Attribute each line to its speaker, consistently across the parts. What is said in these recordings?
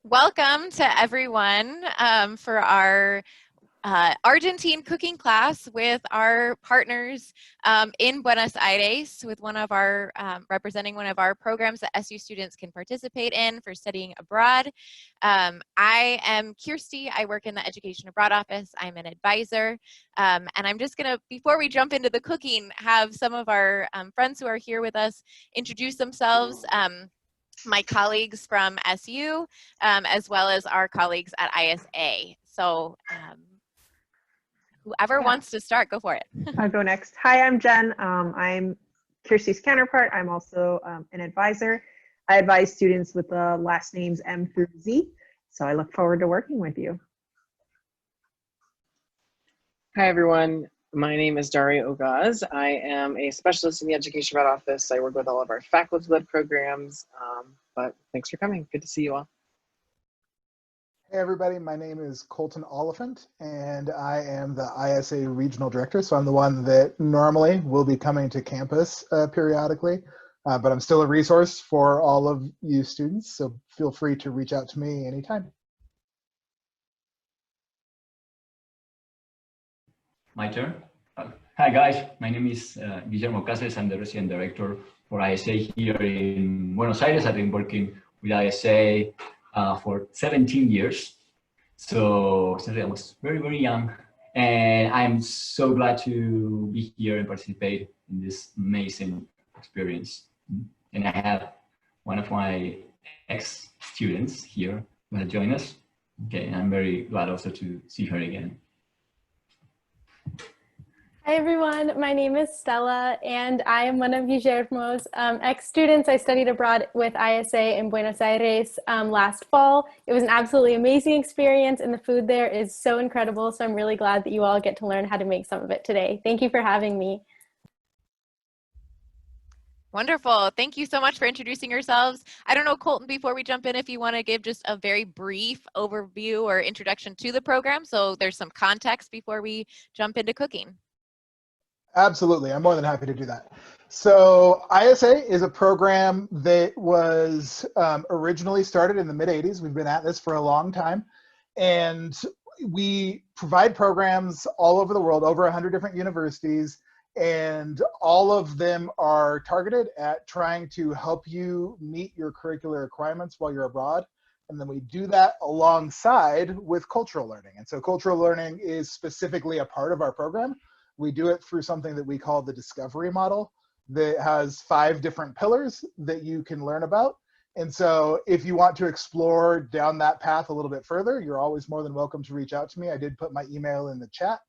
Speaker 1: Welcome to everyone for our Argentine cooking class with our partners in Buenos Aires, with one of our representing one of our programs that SU students can participate in for studying abroad. I am Kirsty. I work in the Education Abroad office. I'm an advisor, and I'm just gonna, before we jump into the cooking, have some of our friends who are here with us introduce themselves. My colleagues from SU, as well as our colleagues at ISA. So whoever wants to start, go for it.
Speaker 2: I'll go next. Hi, I'm Jen. I'm Kirsty's counterpart. I'm also an advisor. I advise students with the last names M through Z. So I look forward to working with you.
Speaker 3: Hi, everyone. My name is Daria Ogaz. I am a specialist in the Education Abroad office. I work with all of our faculty-led programs, but thanks for coming. Good to see you all.
Speaker 4: Hey everybody, my name is Colton Oliphant and I am the ISA Regional Director. So I'm the one that normally will be coming to campus periodically, but I'm still a resource for all of you students. So feel free to reach out to me anytime.
Speaker 5: My turn. Hi guys, my name is Guillermo Caceres. I'm the Resident Director for ISA here in Buenos Aires. I've been working with ISA for 17 years. So since I was very, very young, and I'm so glad to be here and participate in this amazing experience. And I have one of my ex-students here who has joined us. Okay, and I'm very glad also to see her again.
Speaker 6: Hi everyone, my name is Stella and I am one of Guillermo's ex-students. I studied abroad with ISA in Buenos Aires last fall. It was an absolutely amazing experience and the food there is so incredible. So I'm really glad that you all get to learn how to make some of it today. Thank you for having me.
Speaker 1: Wonderful. Thank you so much for introducing yourselves. I don't know, Colton, before we jump in, if you want to give just a very brief overview or introduction to the program, so there's some context before we jump into cooking.
Speaker 4: Absolutely, I'm more than happy to do that. So ISA is a program that was originally started in the mid-'80s. We've been at this for a long time. And we provide programs all over the world, over 100 different universities, and all of them are targeted at trying to help you meet your curricular requirements while you're abroad. And then we do that alongside with cultural learning. And so cultural learning is specifically a part of our program. We do it through something that we call the discovery model that has 5 different pillars that you can learn about. And so if you want to explore down that path a little bit further, you're always more than welcome to reach out to me. I did put my email in the chat.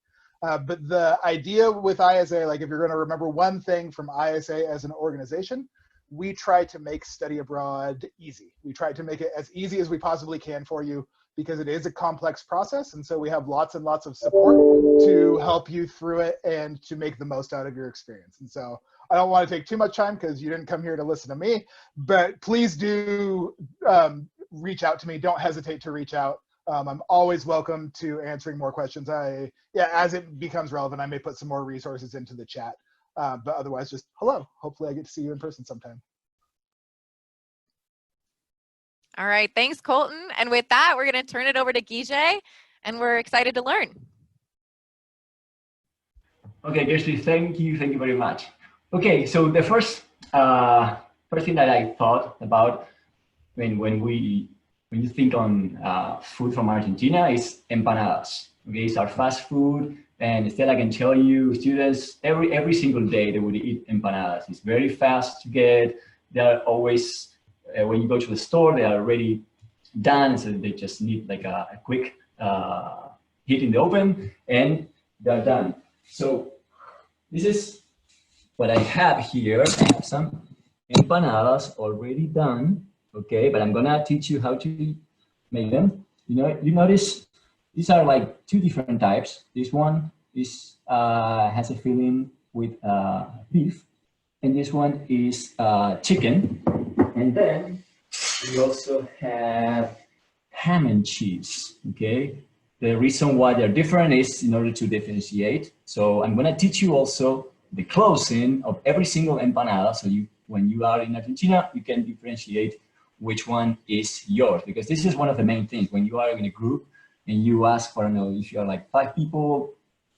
Speaker 4: But the idea with ISA, like if you're going to remember one thing from ISA as an organization, we try to make study abroad easy. We try to make it as easy as we possibly can for you, because it is a complex process. And so we have lots and lots of support to help you through it and to make the most out of your experience. And so I don't want to take too much time because you didn't come here to listen to me, but please do reach out to me. Don't hesitate to reach out. I'm always welcome to answering more questions. As it becomes relevant, I may put some more resources into the chat, but otherwise just hello. Hopefully I get to see you in person sometime.
Speaker 1: All right, thanks, Colton. And with that, we're going to turn it over to Guille, and we're excited to learn.
Speaker 5: Okay, Kirsty, thank you very much. Okay, so the first thing that I thought about when you think on food from Argentina is empanadas. Okay, it's our fast food, and Stella can tell you, students every single day they would eat empanadas. It's very fast to get. They are always when you go to the store, they are already done, so they just need like a quick heat in the oven, and they're done. So this is what I have here. I have some empanadas already done, okay, but I'm gonna teach you how to make them. You notice these are like 2 different types. This one is has a filling with beef, and this one is chicken. And then we also have ham and cheese, okay? The reason why they're different is in order to differentiate. So I'm gonna teach you also the closing of every single empanada. So when you are in Argentina, you can differentiate which one is yours, because this is one of the main things when you are in a group and you ask for, I don't know, if you're like 5 people,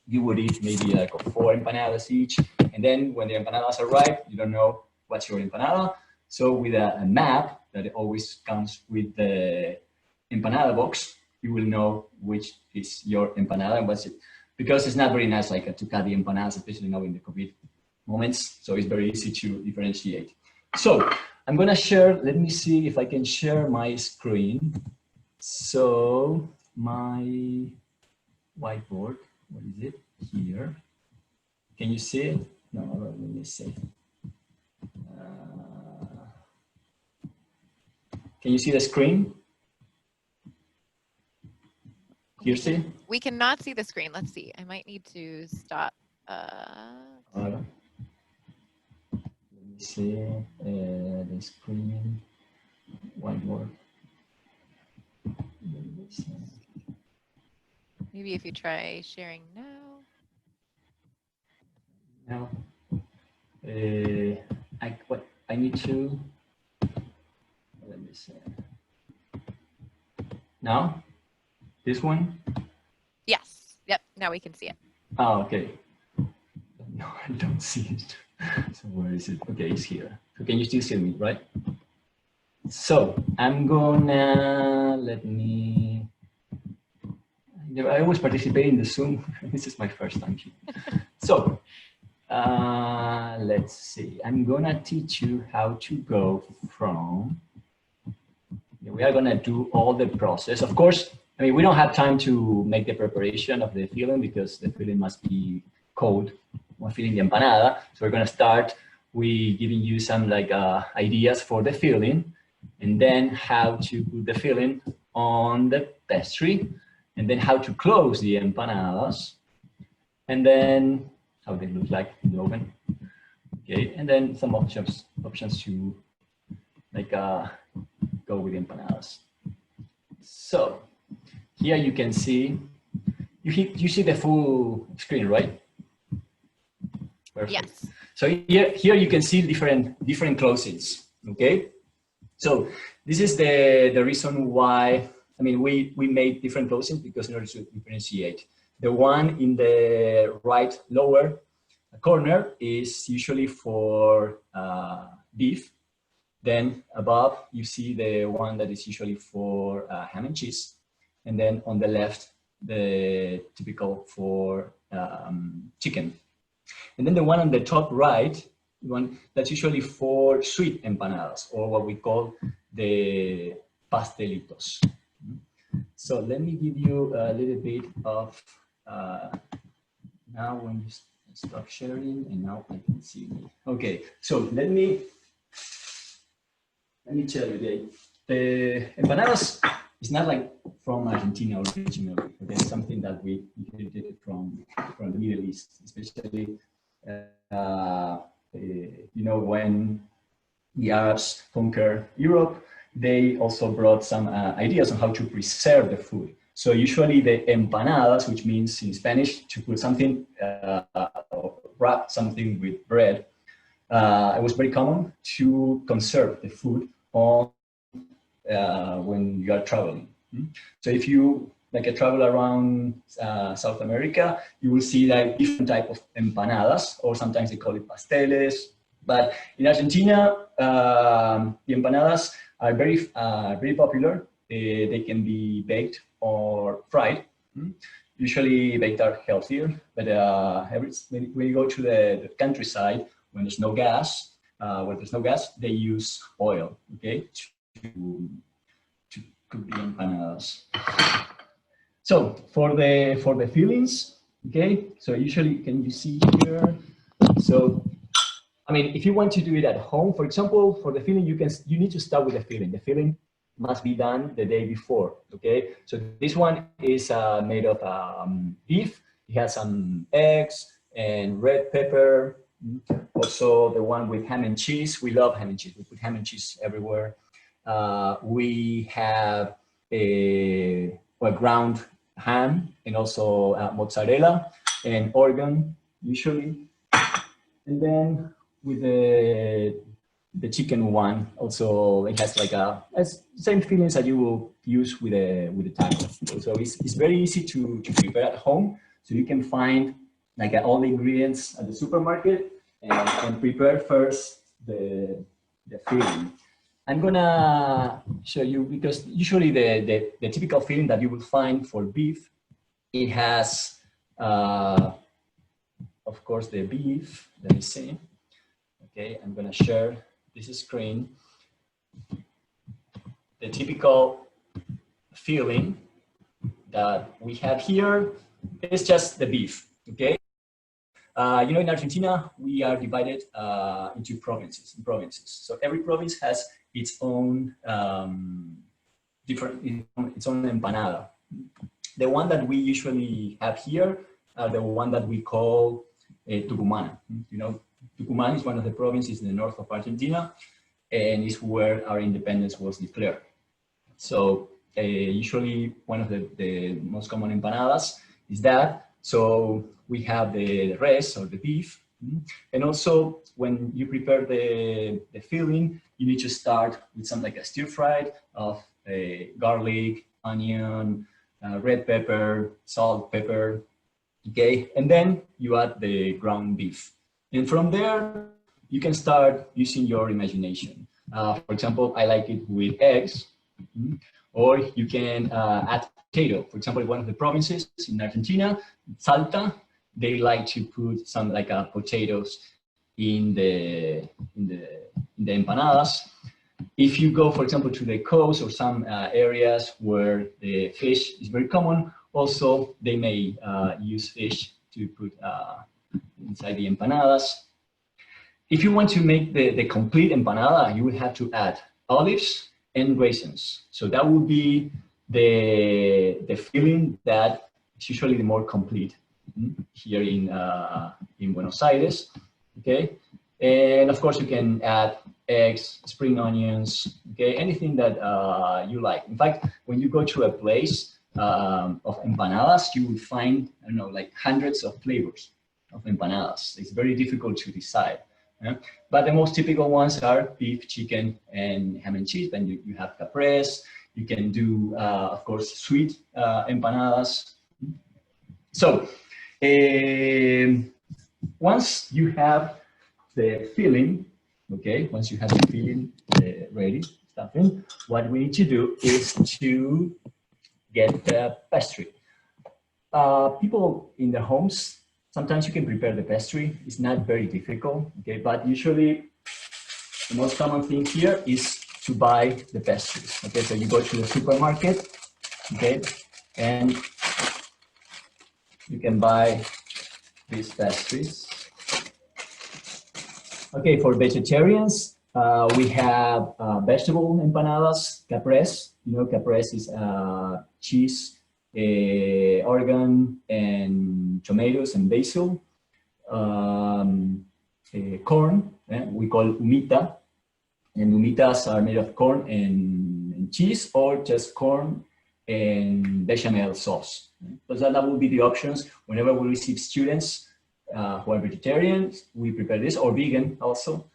Speaker 5: you would eat maybe like 4 empanadas each. And then when the empanadas arrive, you don't know what's your empanada. So with a map that always comes with the empanada box, you will know which is your empanada and what's it. Because it's not very nice like to cut the empanadas, especially now in the COVID moments. So it's very easy to differentiate. So I'm gonna share, let me see if I can share my screen. So my whiteboard, what is it here? Can you see it? No, let me see. Can you see the screen? Here, see?
Speaker 1: We cannot see the screen. Let's see. I might need to stop.
Speaker 5: Let me see the screen. Whiteboard.
Speaker 1: Maybe if you try sharing now.
Speaker 5: No. I need to. Let me see. Now, this one.
Speaker 1: Yes. Yep. Now we can see it.
Speaker 5: Oh, okay. No, I don't see it. So where is it? Okay, it's here. So can you still see me, right? So I'm gonna I always participate in the Zoom. This is my first time here. So let's see. I'm gonna teach you how to go from. We are gonna do all the process. Of course, I mean we don't have time to make the preparation of the filling because the filling must be cold when filling the empanada. So we're gonna start with giving you some like ideas for the filling, and then how to put the filling on the pastry, and then how to close the empanadas, and then how they look like in the oven. Okay, and then some options to like go with the empanadas. So here you can see, you see the full screen, right? Perfect.
Speaker 1: Yes.
Speaker 5: So here you can see different closings. Okay. So this is the reason why, I mean, we made different closings because in order to differentiate. The one in the right lower corner is usually for beef. Then above you see the one that is usually for ham and cheese. And then on the left, the typical for chicken. And then the one on the top right, one that's usually for sweet empanadas, or what we call the pastelitos. So let me give you a little bit of, now when you stop sharing, and now I can see me. Okay, so let me tell you, the empanadas is not like from Argentina originally. Okay, it's something that we inherited from the Middle East, especially you know, when the Arabs conquered Europe, they also brought some ideas on how to preserve the food. So usually the empanadas, which means in Spanish to put something, wrap something with bread, it was very common to conserve the food on when you are traveling. So if you travel around South America, you will see like different type of empanadas, or sometimes they call it pasteles. But in Argentina, the empanadas are very popular. They can be baked or fried. Usually baked are healthier, but when you go to the countryside, when there's no gas, they use oil, okay, to cook the empanadas. So for the fillings, okay, so usually, can you see here? So, I mean, if you want to do it at home, for example, for the filling, you need to start with the filling. The filling must be done the day before, okay? So this one is made of beef. It has some eggs and red pepper. Also the one with ham and cheese. We love ham and cheese. We put ham and cheese everywhere. We have a ground ham and also mozzarella and Oregon usually. And then with the the chicken one also, it has like same feelings that you will use with a taco. So it's very easy to prepare at home. So you can find like all the ingredients at the supermarket and prepare first the filling. I'm gonna show you, because usually the typical filling that you will find for beef, it has, of course, the beef. Let me see. Okay, I'm gonna share this screen. The typical filling that we have here is just the beef. Okay. You know, in Argentina, we are divided into provinces. So every province has its own its own empanada. The one that we usually have here are the one that we call Tucumana. You know, Tucumán is one of the provinces in the north of Argentina, and is where our independence was declared. So usually one of the most common empanadas is that. So we have the res, or the beef, and also when you prepare the filling, you need to start with something like a stir fried of garlic, onion, red pepper, salt, pepper, okay? And then you add the ground beef. And from there, you can start using your imagination. For example, I like it with eggs, or you can add potato. For example, in one of the provinces in Argentina, Salta, they like to put some like potatoes in the empanadas. If you go, for example, to the coast or some areas where the fish is very common, also they may use fish to put inside the empanadas. If you want to make the complete empanada, you will have to add olives and raisins. So that would be the filling that is usually the more complete here in Buenos Aires, okay? And of course you can add eggs, spring onions, okay? Anything that you like. In fact, when you go to a place of empanadas, you will find, I don't know, like hundreds of flavors of empanadas. It's very difficult to decide. But the most typical ones are beef, chicken, and ham and cheese. Then you have capres. You can do, of course, sweet empanadas. So once you have the filling, okay, once you have the filling ready, stuffing, what we need to do is to get the pastry. People in their homes, sometimes you can prepare the pastry. It's not very difficult, okay, but usually the most common thing here is to buy the pastries. Okay, so you go to the supermarket, okay, and you can buy these pastries. Okay, for vegetarians, we have vegetable empanadas, capres. You know, capres is cheese, oregano, and tomatoes and basil. Corn, we call humita. And humitas are made of corn and cheese, or just corn and bechamel sauce. So that will be the options. Whenever we receive students who are vegetarians, we prepare this, or vegan also.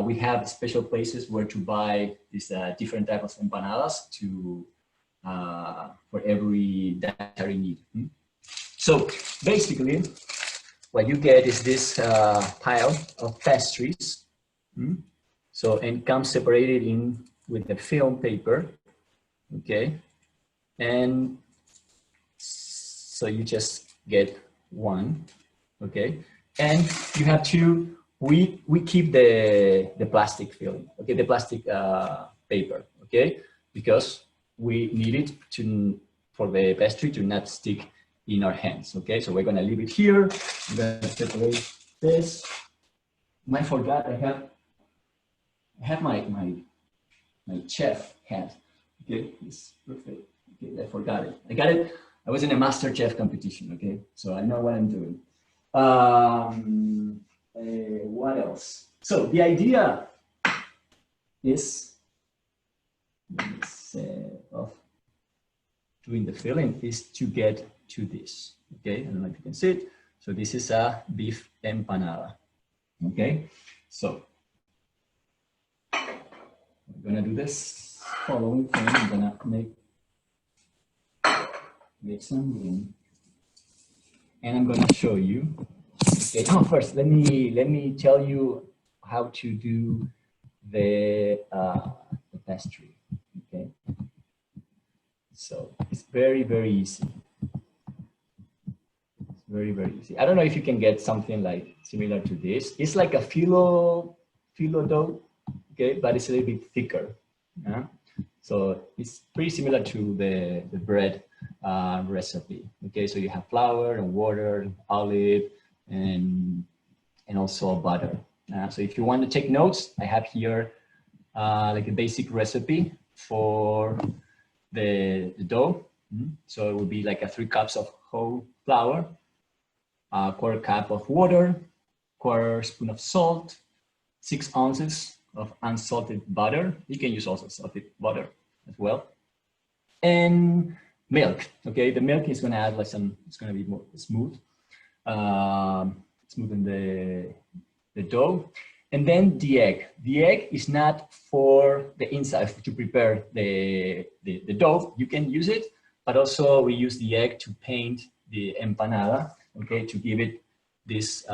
Speaker 5: We have special places where to buy these different types of empanadas for every dietary need. So basically, what you get is this pile of pastries. So, and comes separated in with the film paper, okay? And so you just get one, okay? And you have to, we keep the plastic film, okay? The plastic paper, okay? Because we need it for the pastry to not stick in our hands, okay? So we're gonna leave it here. I'm gonna separate this. I forgot, I have my chef hat. Okay, it's perfect. Okay, I forgot it. I got it. I was in a master chef competition. Okay, so I know what I'm doing. What else? So the idea is of doing the filling is to get to this. Okay, I don't know if you can see it. So this is a beef empanada. Okay, so gonna do this following thing. I'm gonna make some room, and I'm gonna show you. Okay. Oh, first, let me tell you how to do the pastry. Okay. So it's very, very easy. It's very, very easy. I don't know if you can get something like similar to this. It's like a phyllo dough, okay, but it's a little bit thicker. Yeah? So it's pretty similar to the bread recipe. Okay, so you have flour and water, olive, and also butter. So if you want to take notes, I have here like a basic recipe for the dough. So it would be like 3 cups of whole flour, 1/4 cup of water, 1/4 spoon of salt, 6 ounces of unsalted butter. You can use also salted butter as well, and milk. Okay, the milk is going to add like some. It's going to be more smooth, smoothen the dough. And then the egg. The egg is not for the inside to prepare the dough. You can use it, but also we use the egg to paint the empanada, okay, to give it this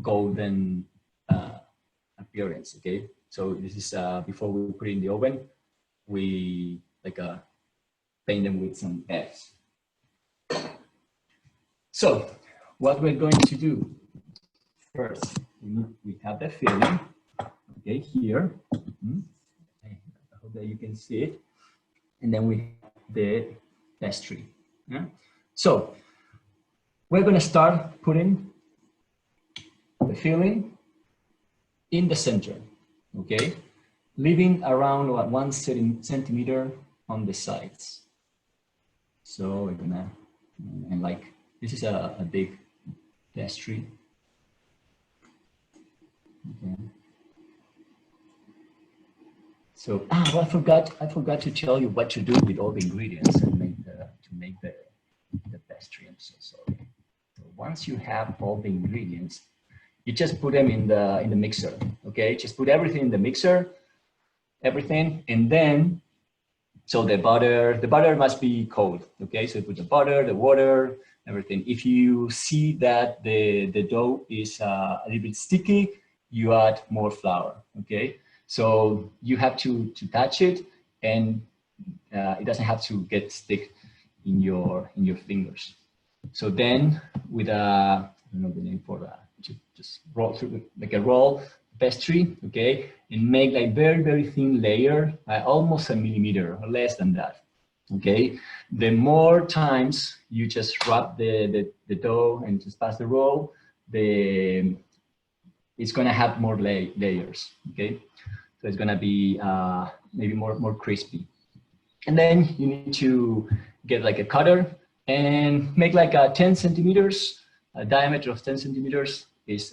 Speaker 5: golden appearance, okay? So this is before we put it in the oven, we like paint them with some eggs. So what we're going to do first, we have the filling, okay, here. I hope that you can see it. And then we have the pastry. Yeah? So we're going to start putting the filling in the center, okay, leaving around 1 centimeter on the sides. So we're going to, and like, this is a big pastry. Okay. So well, I forgot to tell you what to do with all the ingredients and to make the pastry. I'm so sorry. So once you have all the ingredients, you just put them in the mixer. Okay, just put everything in the mixer, everything, and then so the butter must be cold. Okay, so you put the butter, the water, everything. If you see that the dough is a little bit sticky, you add more flour, okay? So you have to touch it, and it doesn't have to get stick in your fingers. So then with I don't know the name for that, just roll through like a roll pastry, okay? And make like very, very thin layer, almost 1 millimeter or less than that, okay? The more times you just rub the dough and just pass the roll, it's going to have more layers, okay? So it's going to be maybe more crispy. And then you need to get like a cutter and make like a 10 centimeters, a diameter of 10 centimeters is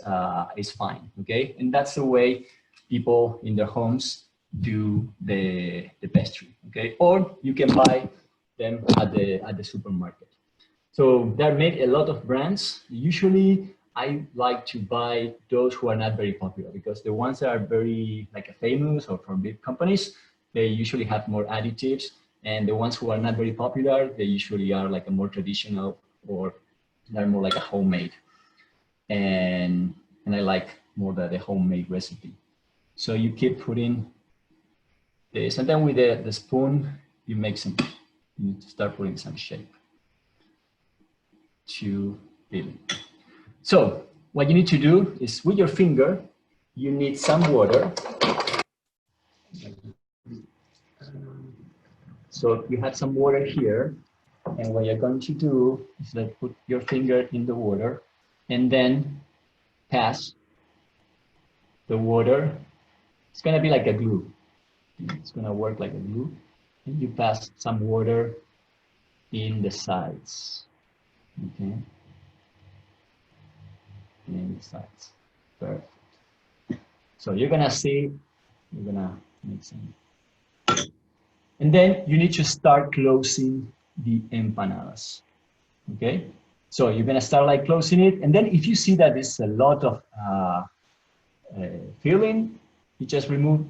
Speaker 5: fine, okay? And that's the way people in their homes do the pastry, okay? Or you can buy them at the supermarket. So there made a lot of brands. Usually I like to buy those who are not very popular, because the ones that are very like famous or from big companies, they usually have more additives, and the ones who are not very popular, they usually are like a more traditional, or they're more like a homemade. And I like more the homemade recipe. So you keep putting this, and then with the spoon, you need to start putting some shape to filling. So what you need to do is with your finger, you need some water. So you have some water here, and what you're going to do is like put your finger in the water and then pass the water. It's going to be like a glue. It's going to work like a glue. And you pass some water in the sides. Okay. In the sides. Perfect. So you're going to see, you're going to make some. And then you need to start closing the empanadas. Okay. So you're going to start like closing it. And then if you see that there's a lot of filling, you just remove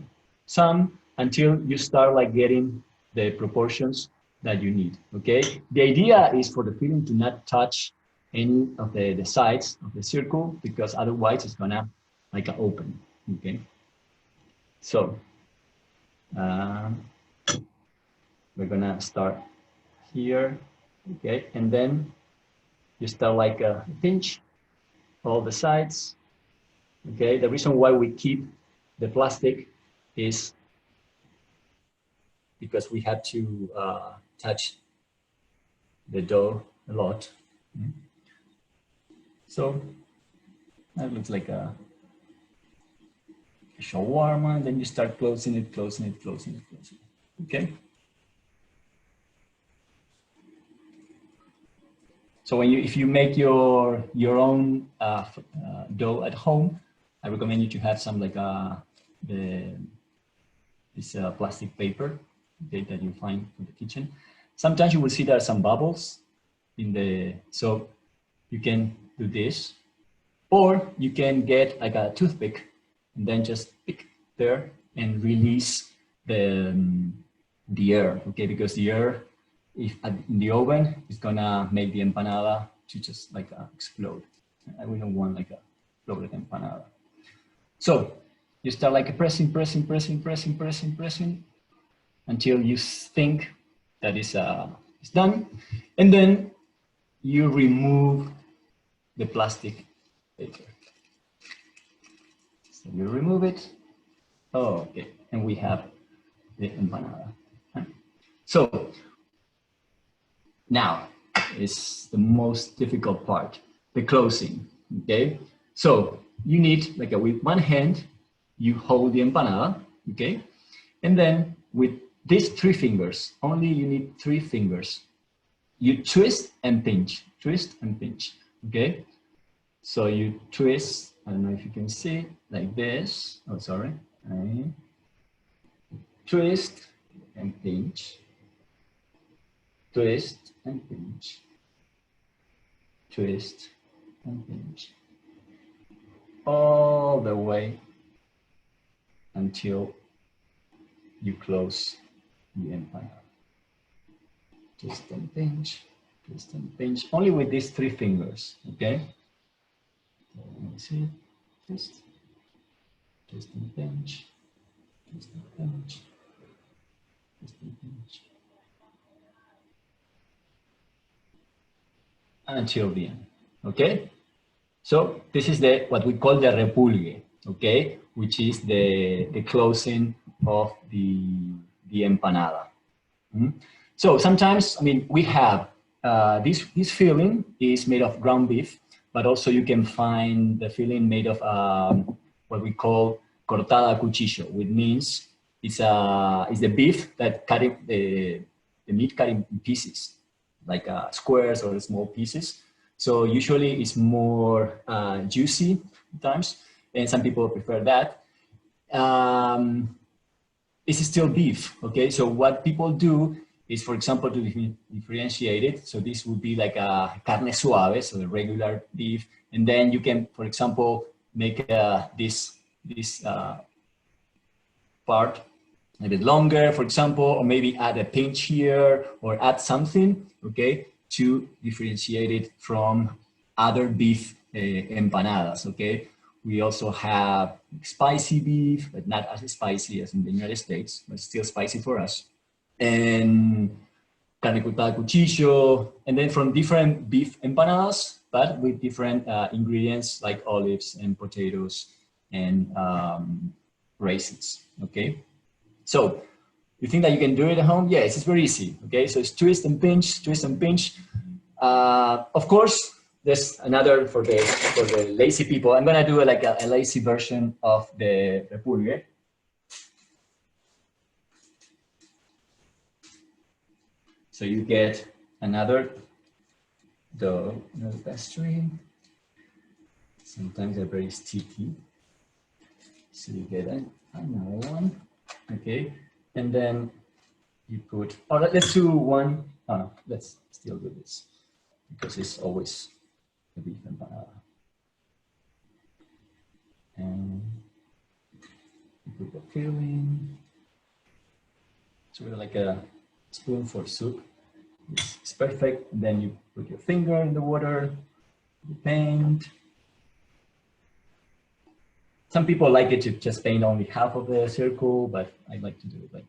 Speaker 5: some until you start like getting the proportions that you need, okay? The idea is for the filling to not touch any of the sides of the circle, because otherwise it's gonna like open, okay? So we're gonna start here, okay? And then you start like a pinch all the sides, okay? The reason why we keep the plastic is because we have to touch the dough a lot. So that looks like a shawarma, and then you start closing it, closing it, closing it, closing it, okay? So when if you make your own dough at home, I recommend you to have some like this plastic paper, okay, that you find in the kitchen. Sometimes you will see there are some bubbles in the, so you can do this, or you can get like a toothpick and then just pick there and release the air, okay? Because the air, if in the oven, is gonna make the empanada to just like explode. We don't want like a exploded empanada. So you start like pressing, pressing, pressing, pressing, pressing, pressing, until you think that it's done. And then you remove the plastic paper. So you remove it. Oh, okay, and we have the empanada. So now is the most difficult part, the closing, okay? So you need, like with one hand, you hold the empanada, okay? And then with these 3 fingers, only you need 3 fingers, you twist and pinch, okay? So you twist, I don't know if you can see, like this. Oh, sorry. Right. Twist and pinch. Twist and pinch. Twist and pinch. All the way until you close the empanada. Twist and pinch. Twist and pinch. Only with these 3 fingers, okay? Let me see. Twist and pinch, twist and pinch, twist and pinch, until the end, okay? So this is what we call the repulgue, okay? Which is the closing of the empanada. So sometimes, I mean, we have this filling is made of ground beef, but also you can find the filling made of what we call cortada a cuchillo, which means it's the beef that cut the meat cut in pieces, like squares or small pieces. So usually it's more juicy sometimes, and some people prefer that. It's still beef, okay? So what people do is, for example, to differentiate it. So this would be like a carne suave, so the regular beef, and then you can, for example, make this part a bit longer, for example, or maybe add a pinch here or add something, okay, to differentiate it from other beef empanadas, okay? We also have spicy beef, but not as spicy as in the United States, but still spicy for us. And carne cortada a cuchillo, and then from different beef empanadas, but with different ingredients like olives and potatoes and raisins, okay? So you think that you can do it at home? Yes, it's very easy, okay? So it's twist and pinch, twist and pinch. Of course, there's another for the lazy people. I'm gonna do like a lazy version of the repulgue. So you get another dough, another pastry. Sometimes they're very sticky. So you get another one, okay? And then you put, oh, let's do one. Oh no, let's still do this because it's always the beef empanada. And you put the filling, So we're like a spoon for soup. It's perfect. And then you put your finger in the water, you paint. Some people like it to just paint only half of the circle, but I like to do it like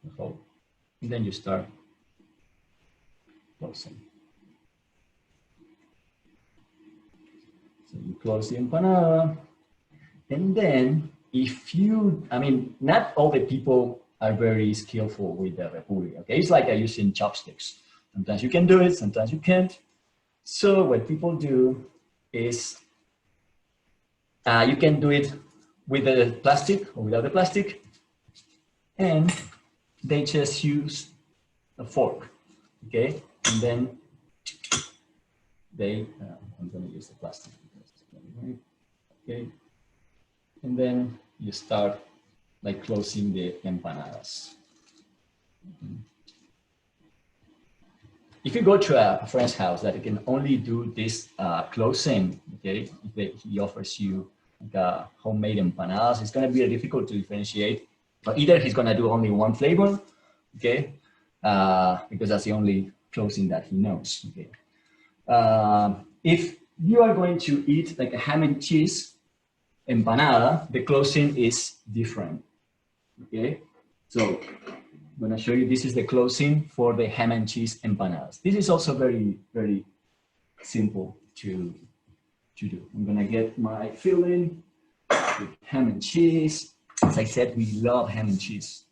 Speaker 5: the whole. And then you start closing. So you close the empanada. And then if you, I mean, not all the people are very skillful with the repulgue, okay? It's like using chopsticks. Sometimes you can do it, sometimes you can't. So what people do is you can do it with the plastic or without the plastic, and they just use a fork, okay? And then they, I'm gonna use the plastic, okay? And then you start like closing the empanadas. If you go to a friend's house that can only do this closing, okay, if he offers you like homemade empanadas, it's gonna be difficult to differentiate. But either he's gonna do only one flavor, okay, because that's the only closing that he knows, okay. If you are going to eat like a ham and cheese empanada, the closing is different, okay? So I'm gonna show you, this is the closing for the ham and cheese empanadas. This is also very, very simple to do. I'm gonna get my filling with ham and cheese. As I said, we love ham and cheese.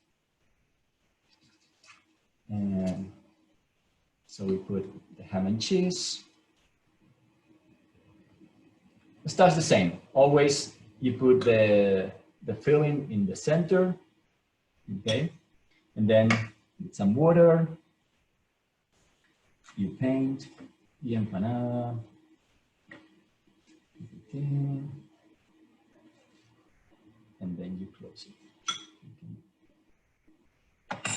Speaker 5: And so we put the ham and cheese. It starts the same. Always you put the filling in the center, okay? And then with some water, you paint the empanada. And then you close it. Okay.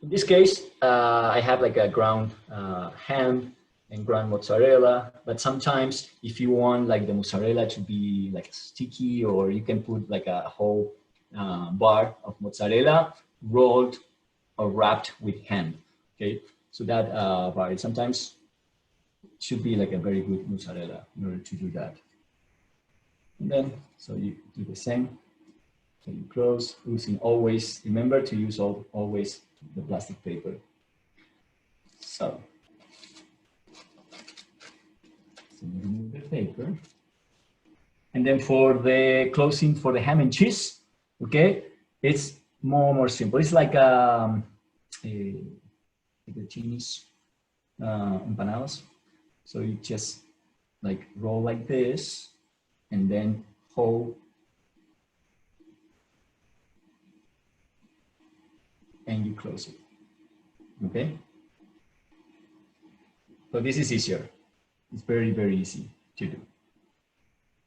Speaker 5: In this case, I have like a ground ham and ground mozzarella, but sometimes if you want like the mozzarella to be like sticky, or you can put like a whole bar of mozzarella rolled or wrapped with ham, okay? So that bar sometimes should be like a very good mozzarella in order to do that. And then, so you do the same. So you close, using always, remember to use always the plastic paper. So remove the paper. And then for the closing for the ham and cheese, okay, it's more simple. It's like the Chinese empanadas. So you just like roll like this and then hold and you close it, okay? So this is easier. It's very, very easy to do.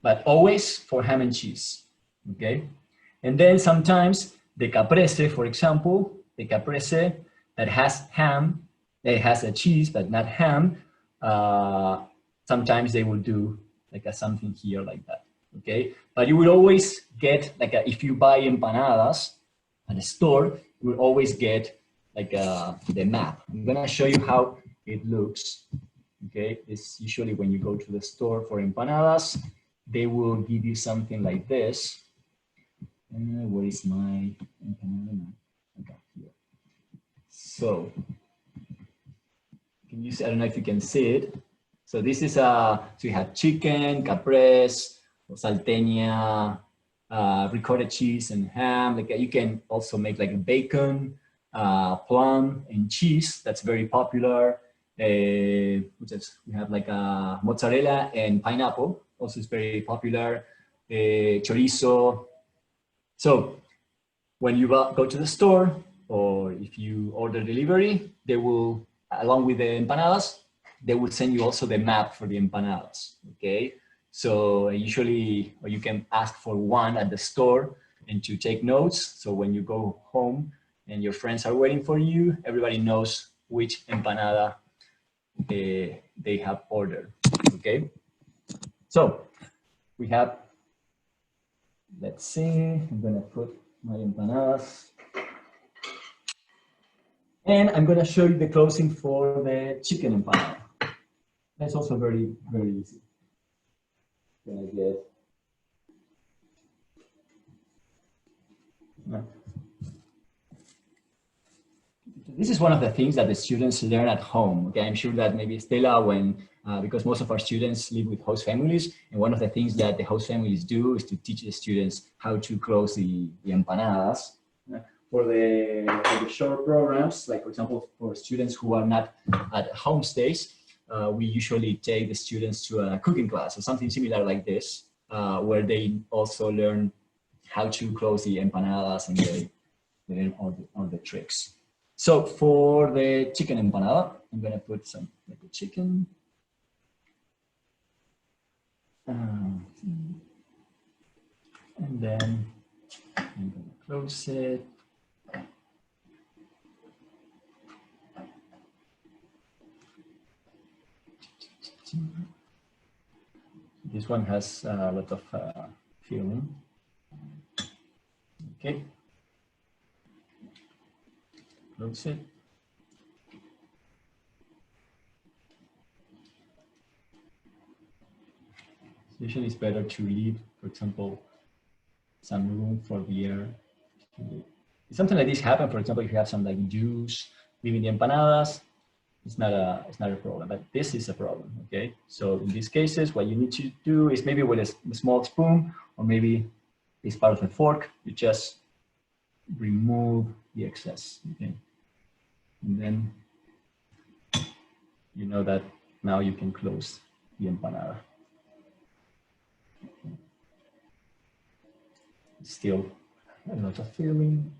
Speaker 5: But always for ham and cheese, okay? And then sometimes the caprese, for example, the caprese that has ham, it has a cheese but not ham, sometimes they will do like something here like that, okay? But you will always get, like if you buy empanadas at a store, you will always get like the map. I'm gonna show you how it looks, okay? It's usually when you go to the store for empanadas, they will give you something like this. Where is my empanada map? Okay, here. So, can you see, I don't know if you can see it. So this is so you have chicken, caprese, salteña, ricotta cheese and ham. Like you can also make like bacon, plum and cheese. That's very popular. We have like mozzarella and pineapple. Also is very popular. Chorizo. So when you go to the store or if you order delivery, they will, along with the empanadas, they will send you also the map for the empanadas, okay? So usually, or you can ask for one at the store and to take notes. So when you go home and your friends are waiting for you, everybody knows which empanada they have ordered, okay? So we have let's see, I'm gonna put my empanadas. And I'm gonna show you the closing for the chicken empanada. That's also very, very easy. Gonna get, this is one of the things that the students learn at home. Okay, I'm sure that maybe Stella, because most of our students live with host families, and one of the things that the host families do is to teach the students how to close the empanadas. For the short programs, like for example, for students who are not at home stays, we usually take the students to a cooking class or something similar like this, where they also learn how to close the empanadas and they learn all the tricks. So for the chicken empanada, I'm gonna put some like the chicken. And then I'm gonna close it. This one has a lot of filling. Okay. Close it. Usually it's better to leave, for example, some room for the air. If something like this happen, for example, if you have some like juice leaving the empanadas, it's not a problem, but this is a problem, okay? So in these cases, what you need to do is maybe with a small spoon, or maybe it's part of a fork, you just remove the excess, okay? And then you know that now you can close the empanada. Okay. Still a lot of filling,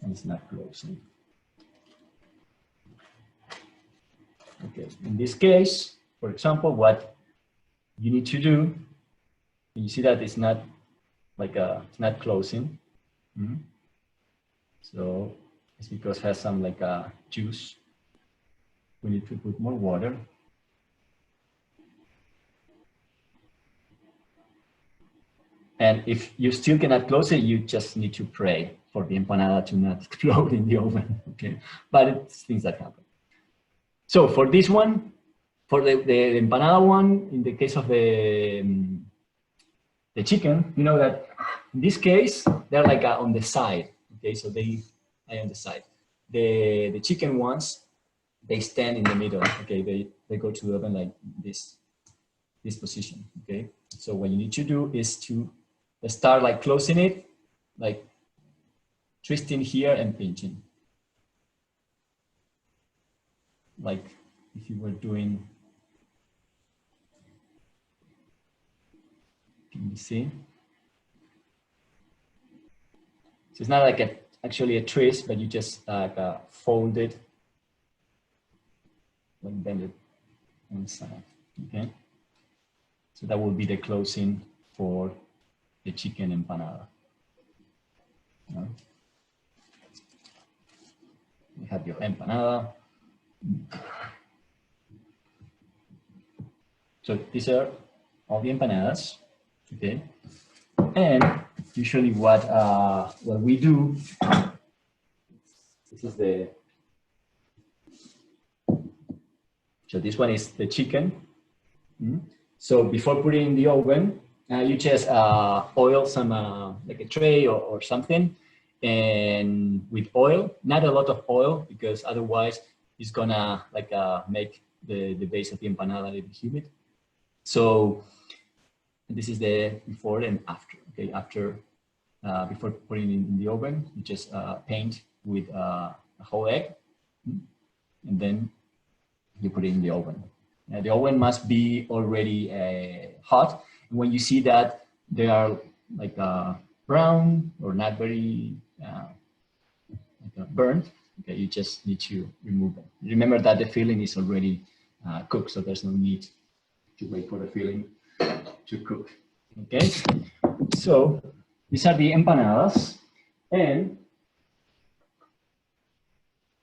Speaker 5: and it's not closing. Okay, in this case, for example, what you need to do, you see that it's not like it's not closing. So it's because it has some like a juice. We need to put more water. And if you still cannot close it, you just need to pray for the empanada to not explode in the oven. Okay, but it's things that happen. So for this one, for the empanada one, in the case of the chicken, you know that in this case, they're like on the side. Okay, so they are on the side. The chicken ones, they stand in the middle. Okay, they go to the oven like this position. Okay, so what you need to do is to start like closing it, like twisting here and pinching. Like if you were doing, can you see? So it's not like actually a twist, but you just fold it, like bend it inside, okay? So that will be the closing for the chicken empanada. You have your empanada. So these are all the empanadas, okay? And usually what we do, this is so this one is the chicken. So before putting in the oven, you just oil some, like a tray or something, and with oil, not a lot of oil, because otherwise it's gonna like make the base of the empanada a little humid. So this is the before and after. Okay, after before putting it in the oven, you just paint with a whole egg, and then you put it in the oven. Now, the oven must be already hot. And when you see that they are like brown or not very burnt, okay, you just need to remove them. Remember that the filling is already cooked, so there's no need to wait for the filling to cook. Okay, so these are the empanadas, and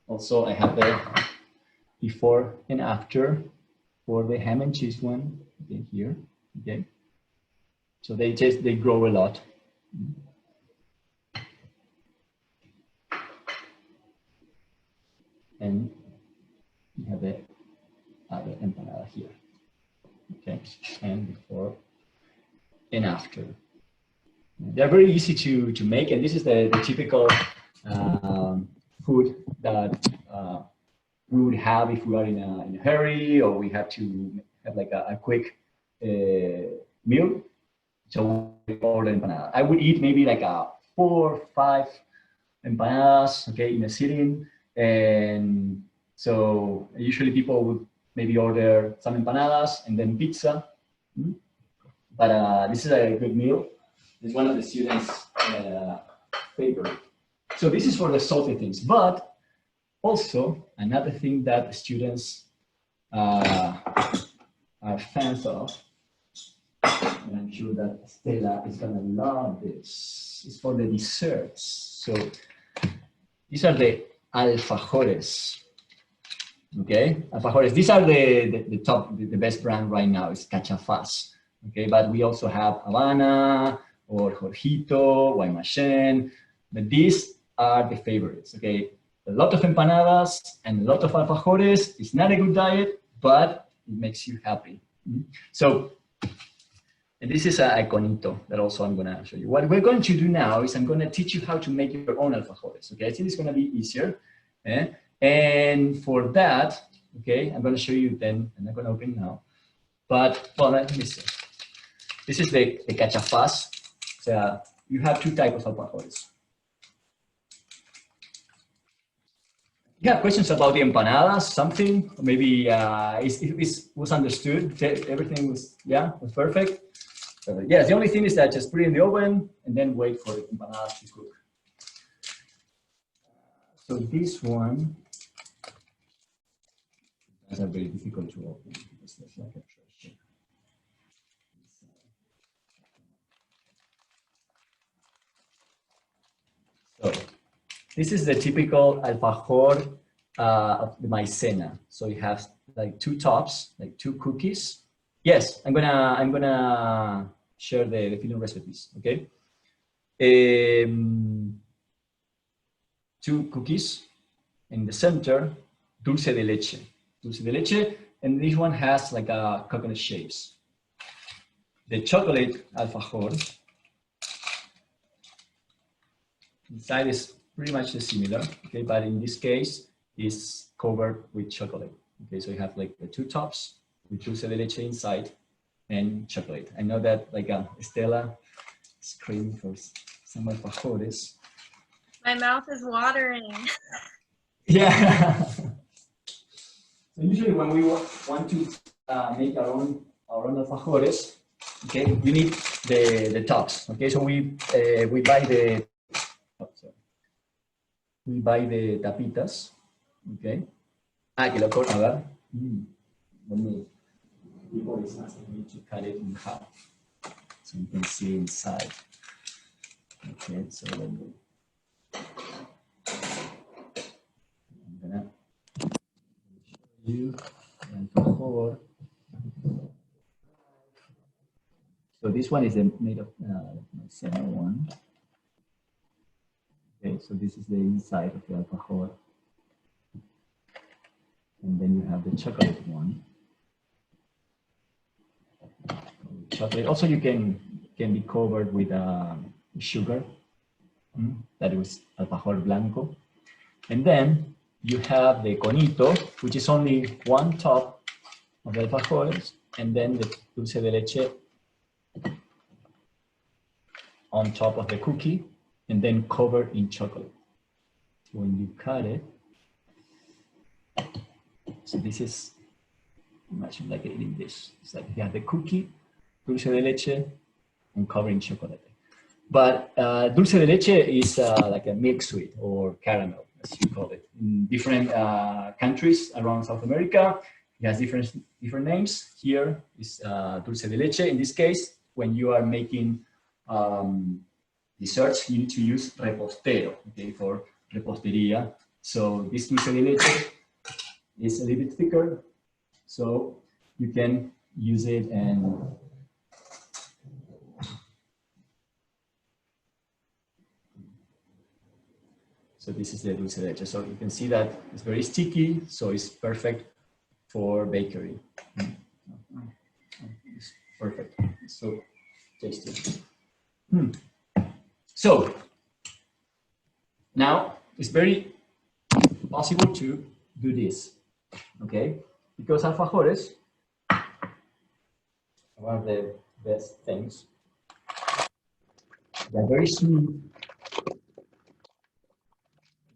Speaker 5: also I have the before and after for the ham and cheese one, okay, here, okay. So they grow a lot. And you have the other empanada here. Okay, and before and after. They're very easy to make, and this is the typical food that we would have if we are in a hurry, or we have to have like a quick meal. So we order empanada. I would eat maybe like 4 or 5 empanadas, okay, in a sitting. And so usually people would maybe order some empanadas and then pizza. But this is a good meal. It's one of the students' favorite. So this is for the salty things, but also another thing that students are fans of, and I'm sure that Stella is gonna love this, is for the desserts. So these are the Alfajores. Okay, Alfajores. These are the top, the best brand right now is Cachafaz. Okay, but we also have Habana or Jorgito, Guaymallén, but these are the favorites. Okay, a lot of empanadas and a lot of alfajores. It's not a good diet, but it makes you happy. So, and this is a conito that also I'm going to show you. What we're going to do now is I'm going to teach you how to make your own alfajores. Okay, I think it's going to be easier. And for that, okay, I'm going to show you then. I'm not going to open now, but well, let me see. This is the cachafaz. So you have 2 types of alfajores. You have questions about the empanadas, something, or maybe it was understood, everything was, yeah, was perfect. Yes, the only thing is that just put it in the oven and then wait for the empanadas to cook. So this one, these are very difficult to open because there's like a treasure. So this is the typical alfajor of the maicena. So you have like 2 tops, like 2 cookies. Yes, I'm gonna share the filling recipes. Okay, 2 cookies in the center, dulce de leche, and this one has like a coconut shapes. The chocolate alfajor inside is pretty much similar, okay, but in this case is covered with chocolate. Okay, so you have like the 2 tops with dulce de leche inside and chocolate. I know that like Estela is craving for some alfajores.
Speaker 6: My mouth is watering.
Speaker 5: Yeah. So usually when we want to make our own alfajores, okay, we need the tops. Okay, so we buy the tapitas. Okay. Que lo corto, a ver. Before it's not, I need to cut it in half so you can see inside. Okay, so let me. I'm gonna show you the alfajor. So this one is made of my center one. Okay, so this is the inside of the alfajor. And then you have the chocolate one. Chocolate. Also, you can be covered with sugar. That was alfajor blanco. And then you have the conito, which is only 1 top of the alfajores, and then the dulce de leche on top of the cookie, and then covered in chocolate. So when you cut it, so this is, imagine like eating this. It's like you have the cookie, dulce de leche, and covered in chocolate. But dulce de leche is like a milk sweet or caramel, as you call it. In different countries around South America, it has different names. Here is dulce de leche. In this case, when you are making desserts, you need to use repostero, okay, for reposteria. So this dulce de leche is a little bit thicker, so you can use it and So this is the dulce de leche. So you can see that it's very sticky, so it's perfect for bakery. It's perfect. It's so tasty. So now it's very possible to do this, okay? Because alfajores are one of the best things. They're very sweet.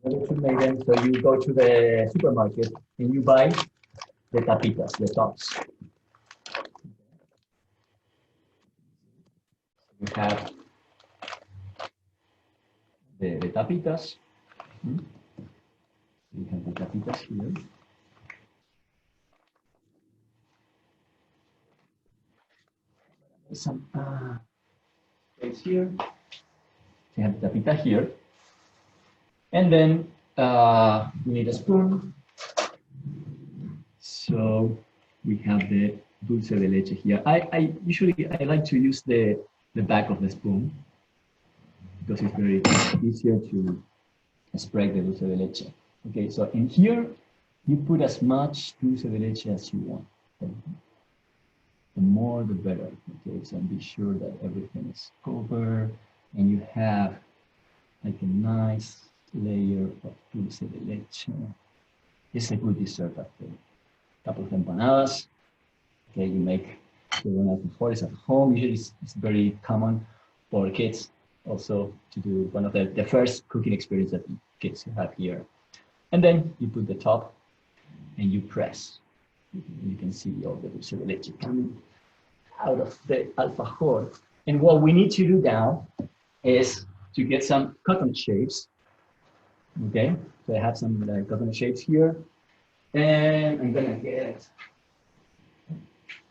Speaker 5: To make them, so you go to the supermarket and you buy the tapitas, the tops. You have the tapitas. You have the tapitas here. Some space here. You have the tapita here. And then we need a spoon. So we have the dulce de leche here. I usually like to use the back of the spoon because it's very easier to spread the dulce de leche. Okay, so in here you put as much dulce de leche as you want. The more the better. Okay, so be sure that everything is covered and you have like a nice layer of dulce de leche. It's a good dessert after a couple of empanadas. Okay, you make your own alfajores at home. Usually it's very common for kids also to do one of the first cooking experience that kids have here. And then you put the top and you press. You can see all the dulce de leche coming out of the alfajor. And what we need to do now is to get some cotton shapes. Okay, so I have some coconut shapes here, and I'm gonna get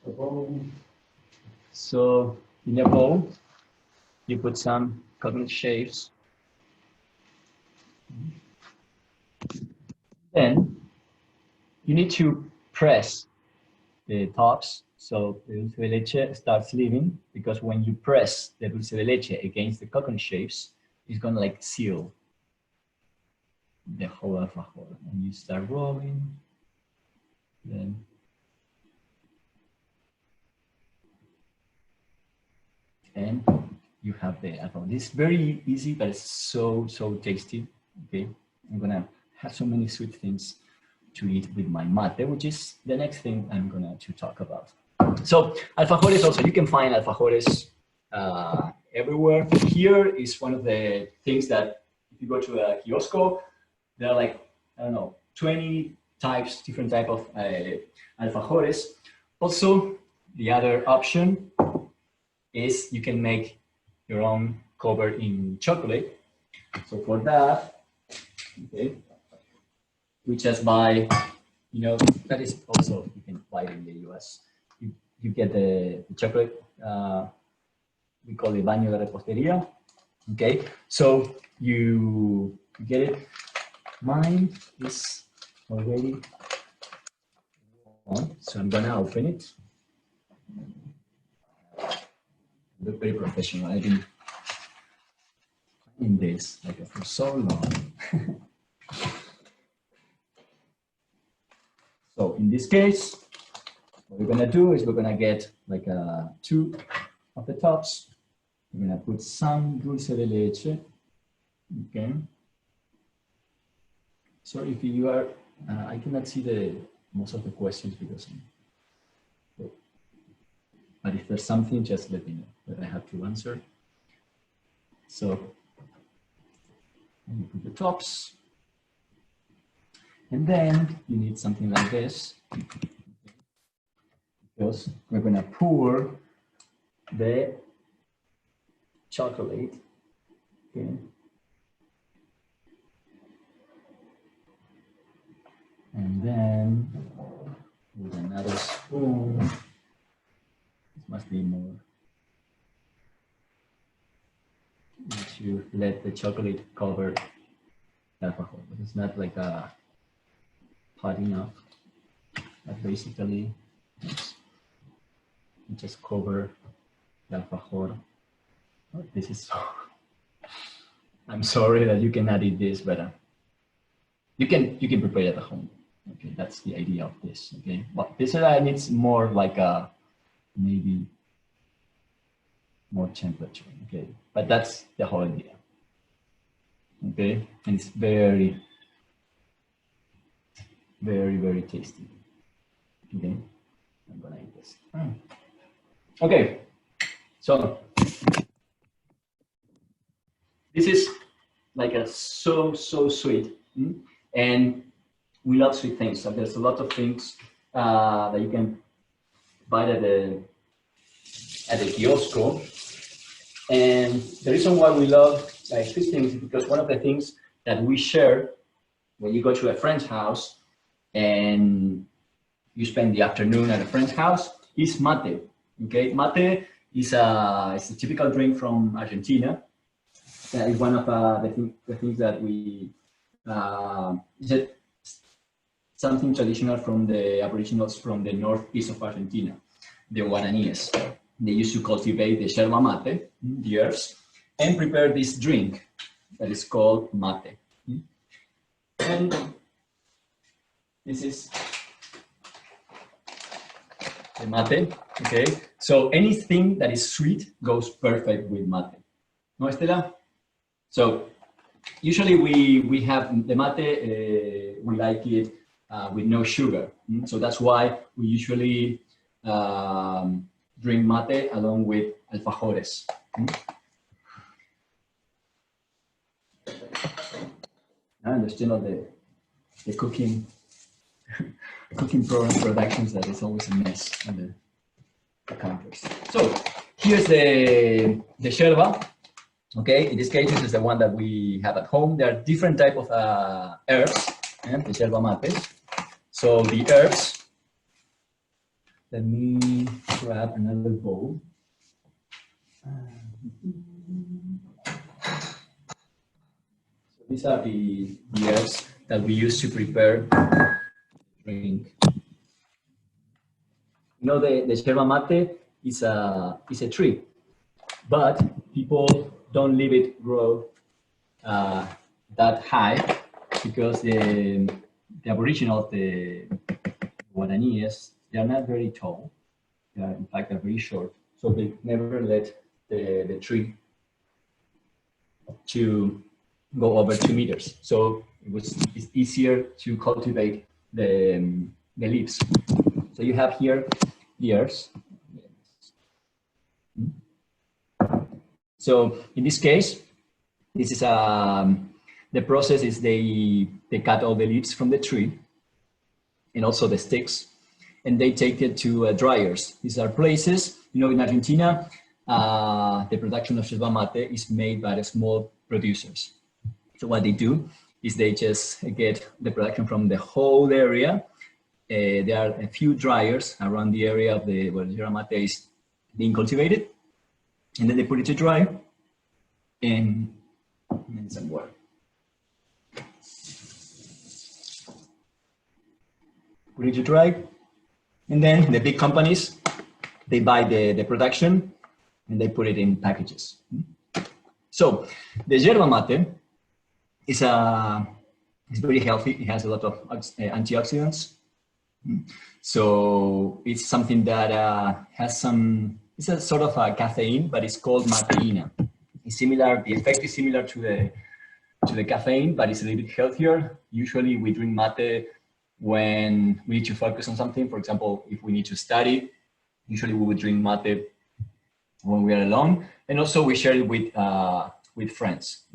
Speaker 5: a bowl. So in a bowl, you put some coconut shapes. Then you need to press the tops so the dulce de leche starts leaving, because when you press the dulce de leche against the coconut shapes, it's gonna like seal the whole alfajor, and you start rolling, then and you have the alfajor. This is very easy, but it's so tasty. Okay, I'm gonna have so many sweet things to eat with my mate, which is the next thing I'm gonna to talk about. So alfajores also, you can find alfajores everywhere. Here is one of the things that if you go to a kiosco, there are like, I don't know, 20 types, different type of alfajores. Also, the other option is you can make your own covered in chocolate. So for that, okay, we just buy, you know, that is also, you can buy it in the US. You get the chocolate, we call it baño de repostería. Okay, so you get it. Mine is already on, so I'm gonna open it. Look very professional. I've been in this like for so long. So in this case, what we're gonna do is we're gonna get like two of the tops. We're gonna put some dulce de leche. Okay. So if you are, I cannot see most of the questions because, but if there's something, just let me know that I have to answer. So you put the tops, and then you need something like this, because we're gonna pour the chocolate. Okay. And then with another spoon, this must be more, to let the chocolate cover the alfajor. But it's not like a hot enough. But basically, just cover the alfajor. Oh, this is so. I'm sorry that you cannot eat this, but You can prepare it at home. Okay, that's the idea of this. Okay, but this needs more like a maybe more temperature. Okay, but that's the whole idea. Okay, and it's very, very, very tasty. Okay, I'm gonna eat this. Okay, so this is like a so sweet, and we love sweet things. So there's a lot of things that you can buy at the kiosco. And the reason why we love sweet things is because one of the things that we share when you go to a friend's house and you spend the afternoon at a friend's house is mate. Okay, mate is a typical drink from Argentina. That is one of the things that we is something traditional from the Aboriginals from the northeast of Argentina, the Guaraníes. They used to cultivate the yerba mate, the herbs, and prepare this drink that is called mate. And this is the mate, okay? So anything that is sweet goes perfect with mate. No, Estela? So usually we have the mate, we like it with no sugar. So that's why we usually drink mate along with alfajores. I understand all the cooking program productions that is always a mess on the counters. So here's the yerba. Okay, in this case, this is the one that we have at home. There are different type of herbs, the yerba mate. So the herbs, let me grab another bowl. So these are the herbs that we use to prepare drink. You know, the yerba mate is a tree, but people don't leave it grow that high because the Aboriginals, the Guaraníes, they are not very tall. They are, in fact, they're very short. So they never let the tree to go over 2 meters. So it's easier to cultivate the leaves. So you have here the ears. So in this case, this is the process is they cut all the leaves from the tree and also the sticks, and they take it to dryers. These are places, you know, in Argentina, the production of yerba mate is made by the small producers. So what they do is they just get the production from the whole area. There are a few dryers around the area of where yerba mate is being cultivated, and then they put it to dry in some water. Put it to dry, and then the big companies, they buy the production and they put it in packages. So the yerba mate is very healthy. It has a lot of antioxidants. So it's something that has some, it's a sort of a caffeine, but it's called mateina. It's similar, the effect is similar to the caffeine, but it's a little bit healthier. Usually we drink mate when we need to focus on something. For example, if we need to study, usually we would drink mate when we are alone. And also we share it with friends.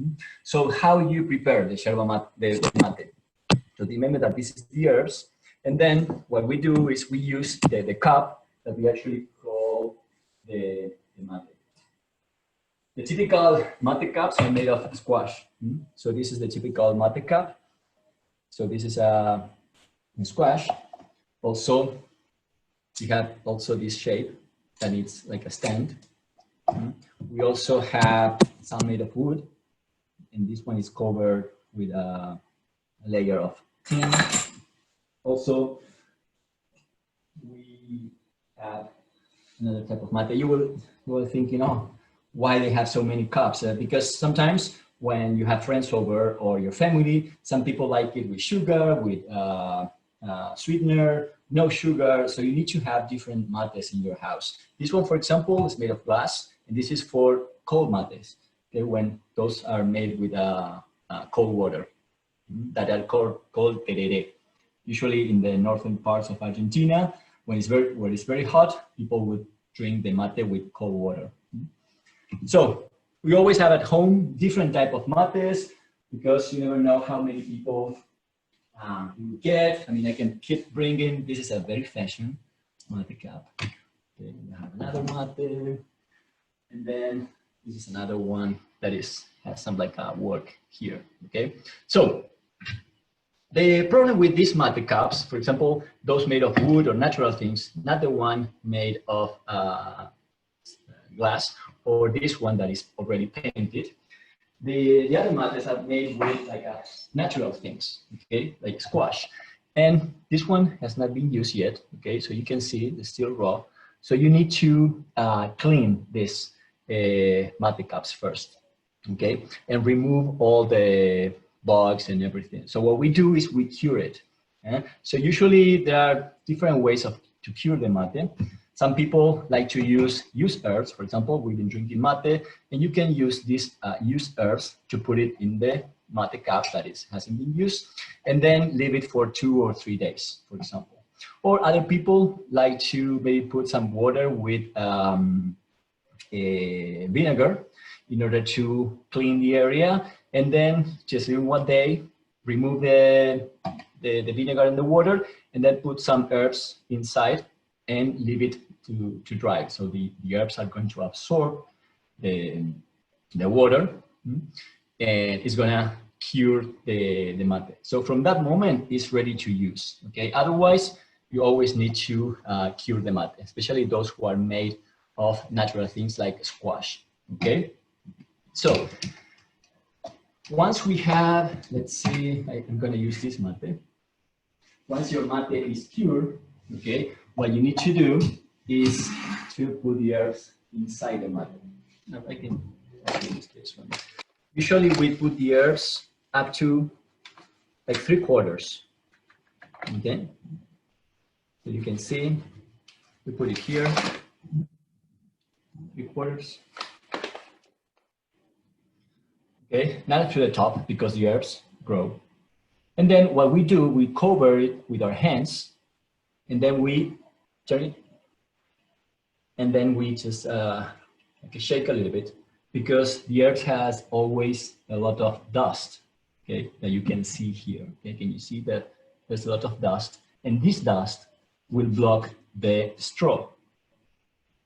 Speaker 5: So how you prepare the yerba mate, So remember that this is the herbs. And then what we do is we use the cup that we actually call the mate. The typical mate cups are made of squash. So this is the typical mate cup. So this is a squash. Also, we have also this shape that it's like a stand. We also have some made of wood, and this one is covered with a layer of tin. Also, we have another type of mate. You will think, you know, why they have so many cups? Because sometimes when you have friends over or your family. Some people like it with sugar, with sweetener, no sugar. So you need to have different mates in your house. This one, for example, is made of glass, and this is for cold mates. Okay, when those are made with cold water, that are called tereré. Usually in the northern parts of Argentina, when it's very hot, people would drink the mate with cold water. So we always have at home different type of mates, because you never know how many people you get. I mean, I can keep bringing. This is a very fashion mate cup. Okay, we have another mate, and then this is another one that has some like work here. Okay, so the problem with these mate cups, for example, those made of wood or natural things, not the one made of glass, or this one that is already painted. The other mates are made with like natural things, okay, like squash. And this one has not been used yet, okay, so you can see it's still raw. So you need to clean this mate cups first, okay, and remove all the bugs and everything. So what we do is we cure it. So usually there are different ways to cure the mate. Some people like to use used herbs. For example, we've been drinking mate, and you can use these used herbs to put it in the mate cup that hasn't been used, and then leave it for 2 or 3 days, for example. Or other people like to maybe put some water with vinegar in order to clean the area, and then just in 1 day, remove the vinegar and the water, and then put some herbs inside and leave it to dry. So the herbs are going to absorb the water, and it's gonna cure the mate. So from that moment, it's ready to use, okay? Otherwise, you always need to cure the mate, especially those who are made of natural things like squash, okay? So once we have, let's see, I'm gonna use this mate. Once your mate is cured, okay, what you need to do is to put the herbs inside the mate. Now I can use this one. Usually we put the herbs up to like 3/4, okay? So you can see, we put it here, 3/4. Okay, not to the top because the herbs grow. And then what we do, we cover it with our hands, and then we turn it, and then we just like shake a little bit, because the herbs has always a lot of dust, okay, that you can see here. Okay, can you see that there's a lot of dust, and this dust will block the straw.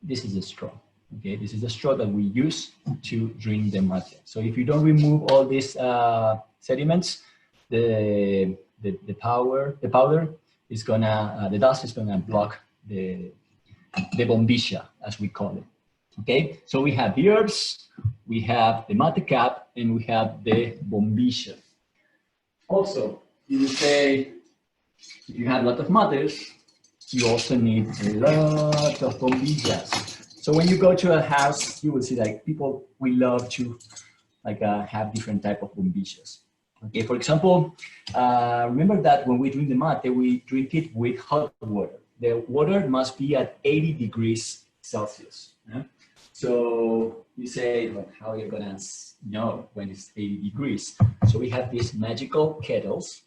Speaker 5: This is the straw. Okay, this is the straw that we use to drink the mate. So if you don't remove all these sediments, the powder is gonna, the dust is gonna block the bombilla, as we call it. Okay, so we have the herbs, we have the mate cup, and we have the bombilla. Also, you say, if you have a lot of mates, you also need a lot of bombillas. So when you go to a house, you will see like people, we love to like have different type of bombillas. Okay, for example, remember that when we drink the mate, we drink it with hot water. The water must be at 80 degrees Celsius. Yeah? So you say, well, how are you gonna know when it's 80 degrees? So we have these magical kettles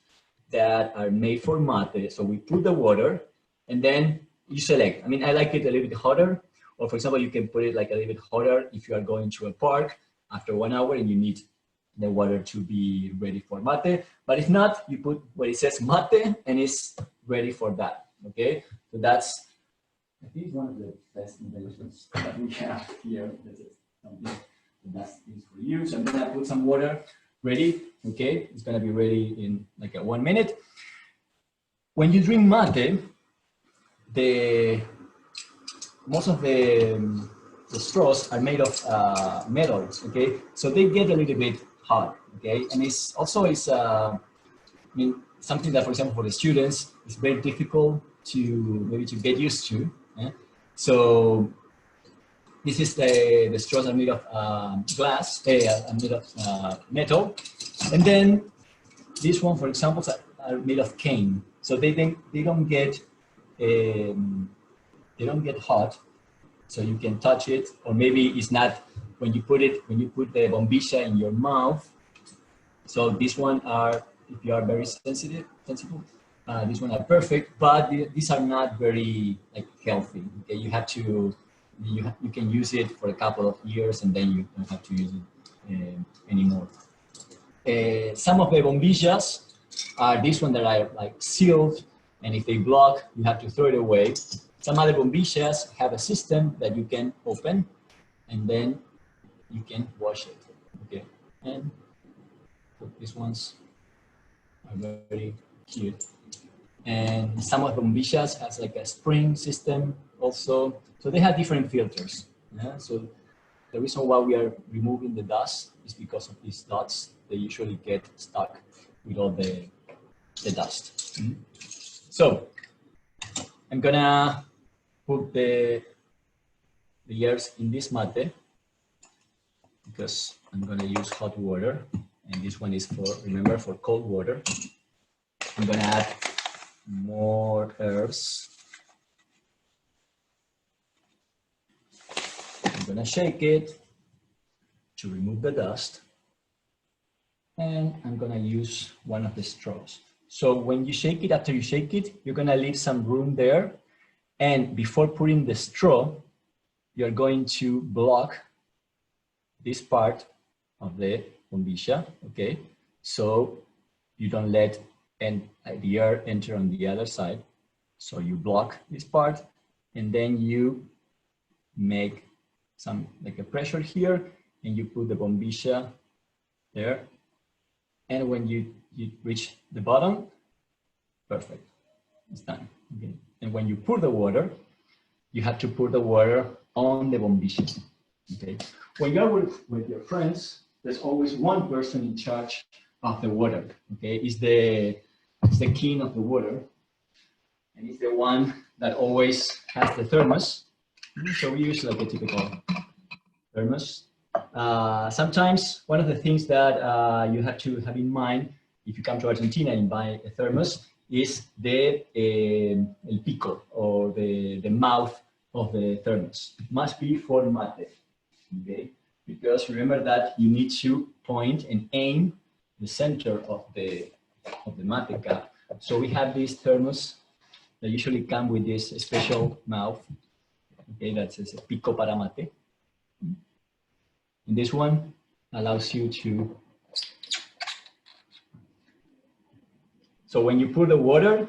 Speaker 5: that are made for mate. So we put the water, and then you select. I mean, I like it a little bit hotter. Or for example, you can put it like a little bit hotter if you are going to a park after 1 hour and you need the water to be ready for mate. But if not, you put where it says mate and it's ready for that, okay? So that's, I think, one of the best inventions that we have here. That's for you. So I'm gonna put some water ready, okay? It's gonna be ready in like 1 minute. When you drink mate, most of the straws are made of metals, okay? So they get a little bit hot, okay? And it's also, I mean, something that, for example, for the students, it's very difficult to maybe to get used to. So This is the straws are made of glass, are made of metal. And then this one, for example, are made of cane. So they don't get hot. So you can touch it, or maybe it's not when you put the bombilla in your mouth. So this one are, if you are very sensitive, these one are perfect, but these are not very like healthy. Okay, you have to, you can use it for a couple of years and then you don't have to use it anymore. Some of the bombillas are this one that are like sealed, and if they block, you have to throw it away. Some other bombillas have a system that you can open and then you can wash it. Okay, and these ones are very cute. And some of the bombillas has like a spring system also. So they have different filters. Yeah? So the reason why we are removing the dust is because of these dots. They usually get stuck with all the dust. Mm-hmm. So I'm gonna put the ears in this mate because I'm gonna use hot water, and this one is for, remember, for cold water. I'm gonna add more herbs. I'm gonna shake it to remove the dust, and I'm gonna use one of the straws. So when you shake it, after you shake it, you're gonna leave some room there, and before putting the straw, you're going to block this part of the bombilla, okay? So you don't let the air enter on the other side. So you block this part, and then you make some, like a pressure here, and you put the bombilla there. And when you reach the bottom, perfect, it's done, okay? And when you pour the water, you have to pour the water on the bombilla, okay? When you're with your friends, there's always one person in charge of the water, okay? It's the king of the water, and it's the one that always has the thermos. So we use like a typical thermos. Sometimes one of the things that you have to have in mind if you come to Argentina and buy a thermos is the el pico, or the mouth of the thermos. It must be for mate, okay? Because remember that you need to point and aim the center of the mate cup. So we have these thermos that usually come with this special mouth, okay, that says pico para mate. And this one allows you to, so when you pour the water,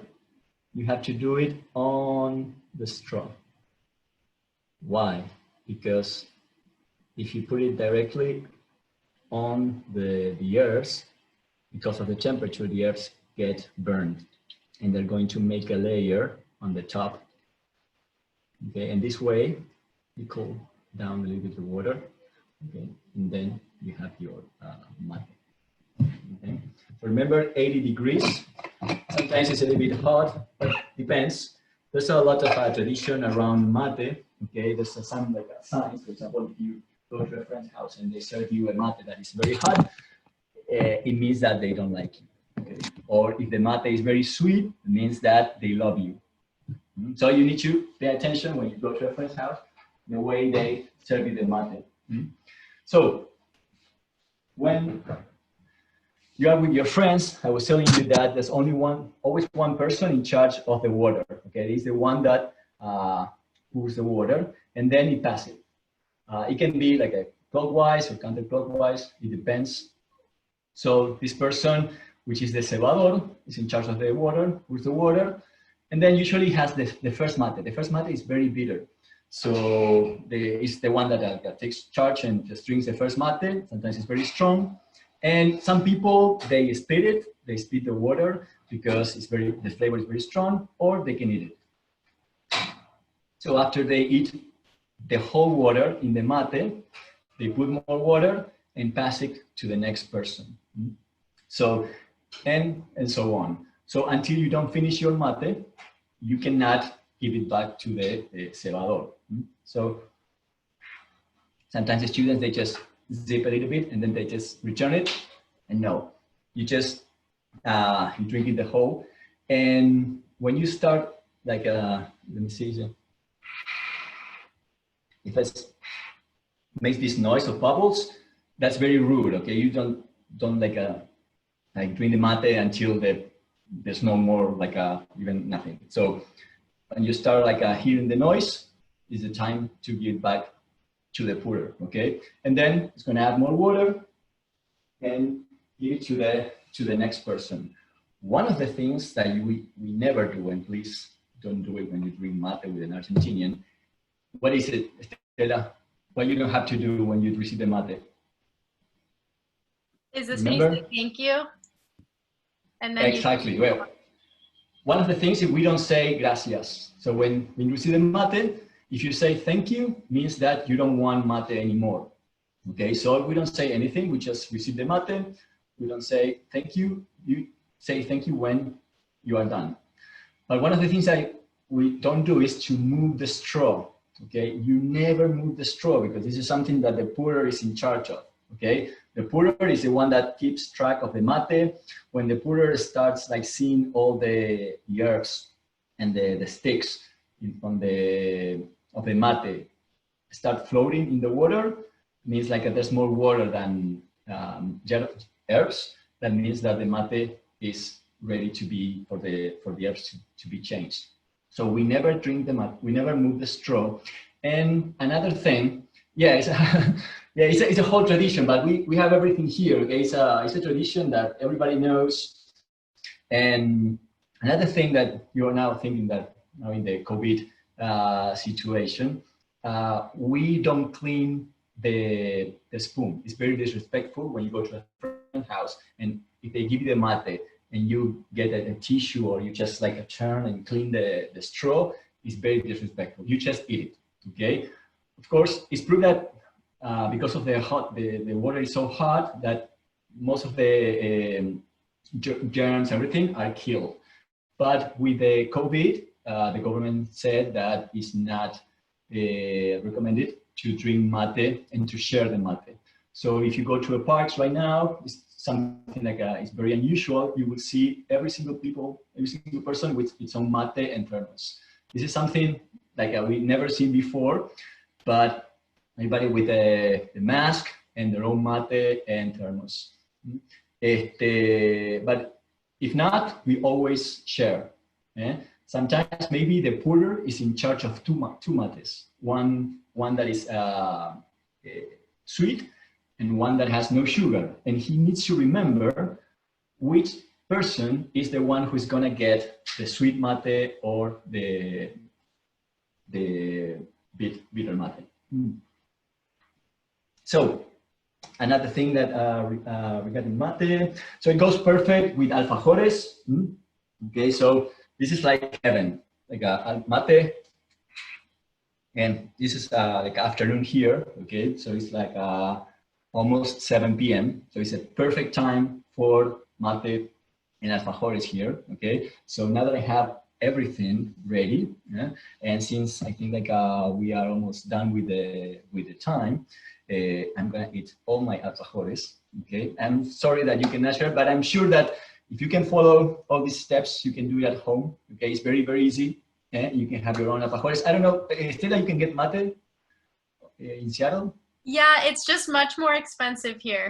Speaker 5: you have to do it on the straw. Why? Because if you put it directly on the ears, because of the temperature, the ears get burned, and they're going to make a layer on the top. Okay, and this way, you cool down a little bit the water, okay, and then you have your mate. Okay. So remember, 80 degrees. Sometimes it's a little bit hot, but depends. There's a lot of tradition around mate. Okay, there's some like signs. For example, if you go to a friend's house and they serve you a mate that is very hot, it means that they don't like you. Okay? Or if the mate is very sweet, it means that they love you. So you need to pay attention when you go to a friend's house, the way they serve you the mate. So when you are with your friends, I was telling you that there's always one person in charge of the water. Okay, it's the one that pours the water, and then he passes it. It can be like a clockwise or counterclockwise, it depends. So this person, which is the cebador, is in charge of the water, pours the water, and then usually has the first mate. The first mate is very bitter. So it's the one that takes charge and just drinks the first mate. Sometimes it's very strong. And some people, they spit it, they spit the water because the flavor is very strong, or they can eat it. So after they eat the whole water in the mate, they put more water and pass it to the next person. So, and so on. So until you don't finish your mate, you cannot give it back to the cebador. So Sometimes the students, they just zip a little bit and then they just return it. And no, you just you drink it the whole. And when you start, like, let me see, if it makes this noise of bubbles, that's very rude. Okay, you don't like drink the mate until there's no more, like even nothing. So when you start like hearing the noise, is the time to give back to the pourer. Okay, and then it's going to add more water and give it to the next person. One of the things that we never do, and please don't do it when you drink mate with an Argentinian. What is it, Estela? What you don't have to do when you receive the mate?
Speaker 7: Is this when you say thank you? And then
Speaker 5: exactly. Well, one of the things is we don't say gracias. So when you receive the mate, if you say thank you, means that you don't want mate anymore. Okay, so we don't say anything. We just receive the mate. We don't say thank you. You say thank you when you are done. But one of the things that we don't do is to move the straw. Okay, you never move the straw because this is something that the pourer is in charge of. Okay, the pourer is the one that keeps track of the mate. When the pourer starts like seeing all the herbs and the sticks of the mate start floating in the water, means like there's more water than herbs. That means that the mate is ready to be for the herbs to be changed. So we never drink the mate, we never move the straw. And another thing, yeah, it's a whole tradition, but we have everything here. Okay, it's a tradition that everybody knows. And another thing that you are now thinking that now in the COVID situation, we don't clean the spoon. It's very disrespectful when you go to a friend's house and if they give you the mate and you get a tissue or you just like a turn and clean the straw, it's very disrespectful. You just eat it, okay? Of course, it's true that because of the water is so hot that most of the germs, everything are killed. But with the COVID, the government said that it's not recommended to drink mate and to share the mate. So if you go to a parks right now, it's something like it's very unusual. You will see every single person with its own mate and thermos. This is something like we never seen before, but everybody with the mask and their own mate and thermos. But if not, we always share. Sometimes maybe the pourer is in charge of two mates. One that is sweet and one that has no sugar. And he needs to remember which person is the one who's gonna get the sweet mate or the bitter mate. So another thing that regarding mate, so it goes perfect with alfajores. Okay, so this is like heaven, like a mate. And this is like afternoon here, okay? So it's like almost 7 p.m. So it's a perfect time for mate and alfajores here, okay? So now that I have everything ready, and since I think like we are almost done with the time, I'm gonna eat all my alfajores, okay? I'm sorry that you cannot share, but I'm sure that if you can follow all these steps, you can do it at home, okay? It's very, very easy. You can have your own alfajores. I don't know, Estela, you can get mate in Seattle?
Speaker 7: Yeah, it's just much more expensive here.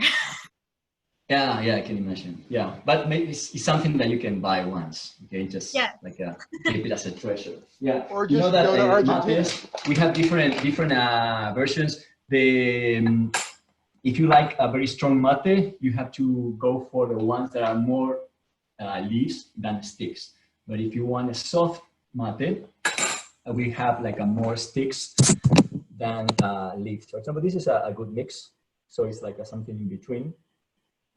Speaker 5: Yeah, I can imagine. Yeah, but maybe it's something that you can buy once, okay? Just like keep it as a treasure. Yeah,
Speaker 4: Or just
Speaker 5: you know that
Speaker 4: go to Argentina.
Speaker 5: mates, we have different versions. If you like a very strong mate, you have to go for the ones that are more leaves than sticks. But if you want a soft mate, we have like a more sticks than leaves. For example, this is a good mix. So it's like something in between.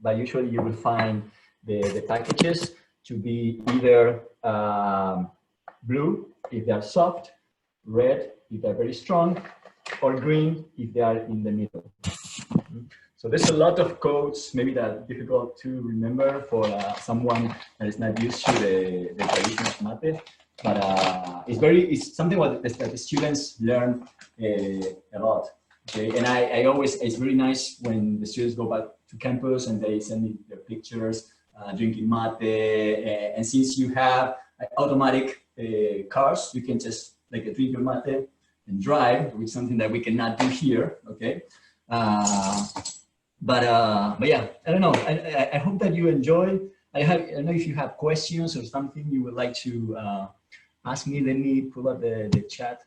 Speaker 5: But usually you will find the packages to be either blue if they are soft, red if they're very strong, or green if they are in the middle. So there's a lot of codes, maybe that are difficult to remember for someone that is not used to the tradition of mate. But it's something that the students learn a lot. Okay, and I always, it's very nice when the students go back to campus and they send me their pictures, drinking mate, and since you have automatic cars, you can just like drink your mate and drive, which is something that we cannot do here, okay? But yeah, I don't know. I hope that you enjoy. I don't know if you have questions or something you would like to ask me. Let me pull up the chat.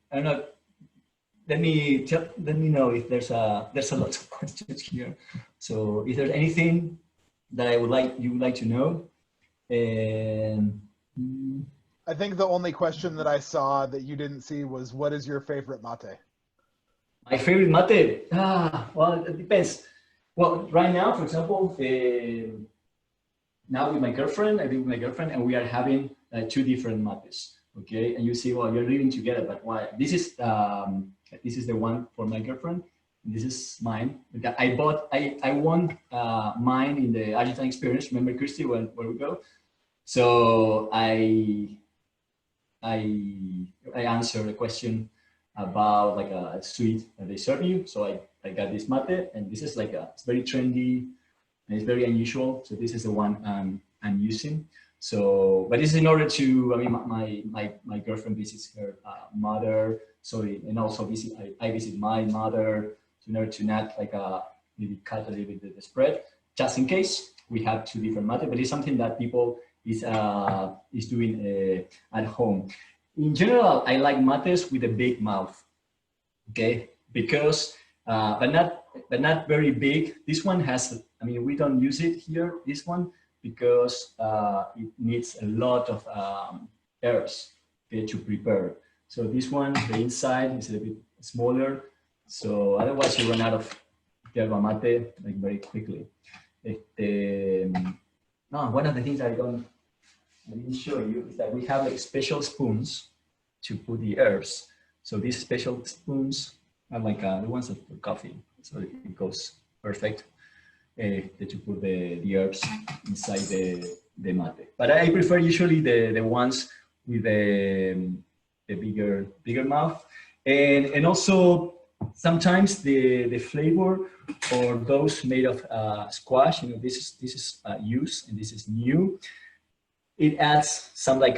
Speaker 5: I don't know. Let me know if there's a lot of questions here. So if there's anything that you would like to know, and
Speaker 4: I think the only question that I saw that you didn't see was, what is your favorite mate?
Speaker 5: My favorite mate? Well, it depends. Well, right now, for example, now with my girlfriend, I live with my girlfriend, and we are having 2 different mates. Okay, and you see, well, you're living together, but why? This is the one for my girlfriend, and this is mine. I won mine in the Argentine experience. Remember, Christy, where we go? So I answered a question about like a sweet that they serve you. So I got this mate, and this is like it's very trendy and it's very unusual. So this is the one I'm using. So, but this is in order to, I mean, my girlfriend visits her mother. So, and also I visit my mother in order to not like maybe cut a little bit the spread, just in case we have 2 different mate. But it's something that people is doing at home. In general, I like mates with a big mouth, okay? Because, but not very big. This one has, I mean, we don't use it here, this one, because it needs a lot of herbs, okay, to prepare. So this one, the inside is a little bit smaller. So otherwise you run out of yerba mate like very quickly. One of the things I didn't show you is that we have like special spoons to put the herbs. So these special spoons are like the ones for coffee. So it goes perfect to put the herbs inside the mate. But I prefer usually the ones with the bigger mouth. And also sometimes the flavor or those made of squash, you know, this is used and this is new. It adds some like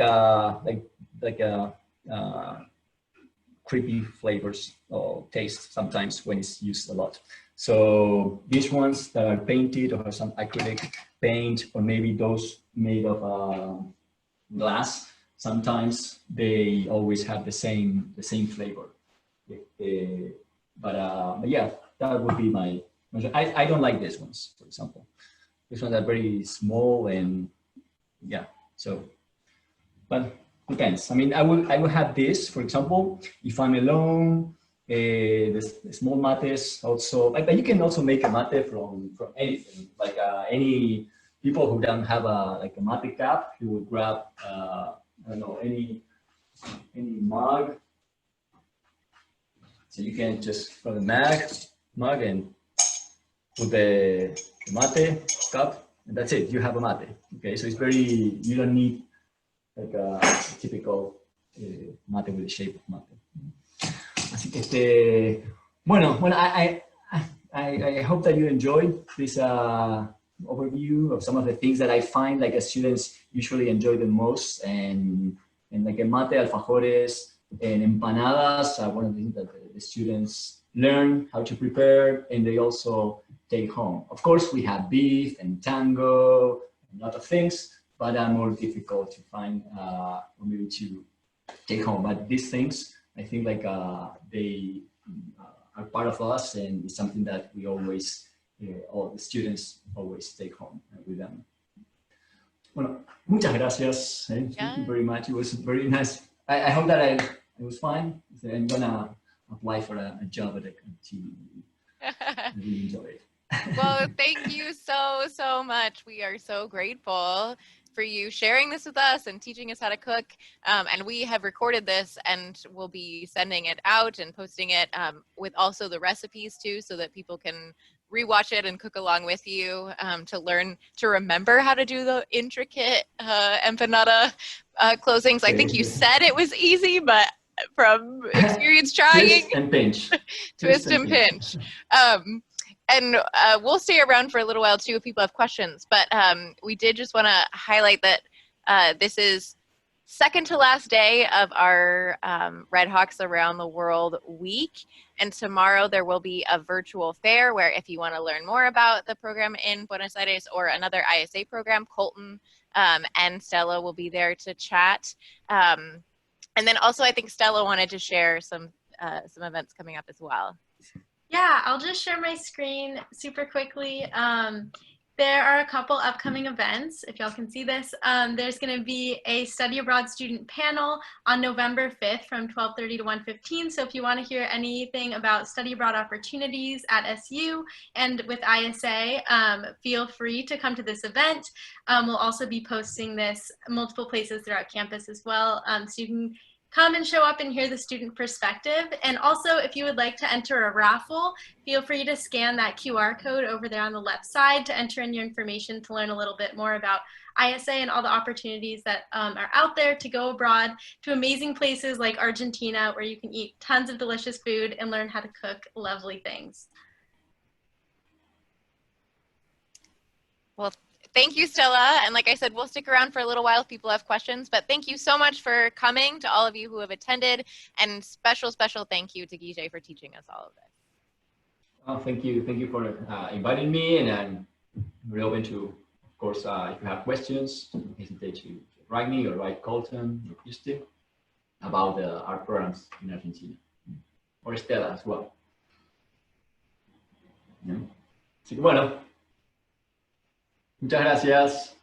Speaker 5: creepy flavors or taste sometimes when it's used a lot. So these ones that are painted or have some acrylic paint, or maybe those made of glass, sometimes they always have the same flavor. But yeah, that would be my. I don't like these ones, for example. These ones are very small and yeah. So, but depends. I mean, I will have this, for example, if I'm alone. The small mates also, but you can also make a mate from anything. Like any people who don't have a mate cup, you will grab I don't know, any mug. So you can just grab the mug and put the mate cup, and that's it. You have a mate. Okay, so it's very, you don't need like a typical mate with the shape of mate. Así que bueno, I hope that you enjoyed this overview of some of the things that I find like students usually enjoy the most, and like a mate, alfajores, and empanadas are one of the things that the students learn how to prepare, and they also take home. Of course, we have beef and tango, and a lot of things, but are more difficult to find or maybe to take home. But these things, I think like they are part of us, and it's something that we always, all the students always take home with them. Bueno, muchas gracias. Thank you very much. It was very nice. I hope that I was fine. I'm gonna apply for a job at a TV. I really enjoy it.
Speaker 1: Well, thank you so much. We are so grateful for you sharing this with us and teaching us how to cook. And we have recorded this and we'll be sending it out and posting it with also the recipes too, so that people can rewatch it and cook along with you to learn to remember how to do the intricate empanada closings. I think you said it was easy, but experience trying.
Speaker 5: Twist and pinch.
Speaker 1: Twist and pinch. And we'll stay around for a little while too if people have questions. But we did just want to highlight that this is second to last day of our Redhawks Around the World week. And tomorrow there will be a virtual fair where if you want to learn more about the program in Buenos Aires or another ISA program, Colton and Stella will be there to chat. And then also I think Stella wanted to share some events coming up as well.
Speaker 7: Yeah, I'll just share my screen super quickly. There are a couple upcoming events, if y'all can see this. There's going to be a study abroad student panel on November 5th from 12:30 to 1:15. So if you want to hear anything about study abroad opportunities at SU and with ISA, feel free to come to this event. We'll also be posting this multiple places throughout campus as well. So you can come and show up and hear the student perspective. And also, if you would like to enter a raffle, feel free to scan that QR code over there on the left side to enter in your information to learn a little bit more about ISA and all the opportunities that are out there to go abroad to amazing places like Argentina, where you can eat tons of delicious food and learn how to cook lovely things.
Speaker 1: Well, thank you, Stella. And like I said, we'll stick around for a little while if people have questions. But thank you so much for coming, to all of you who have attended. And special thank you to Guille for teaching us all of this.
Speaker 5: Well, thank you for inviting me. And I'm very open to, of course, if you have questions, don't hesitate to write me or write Colton or Christy about our programs in Argentina. Or Stella as well. Así que bueno. Muchas gracias.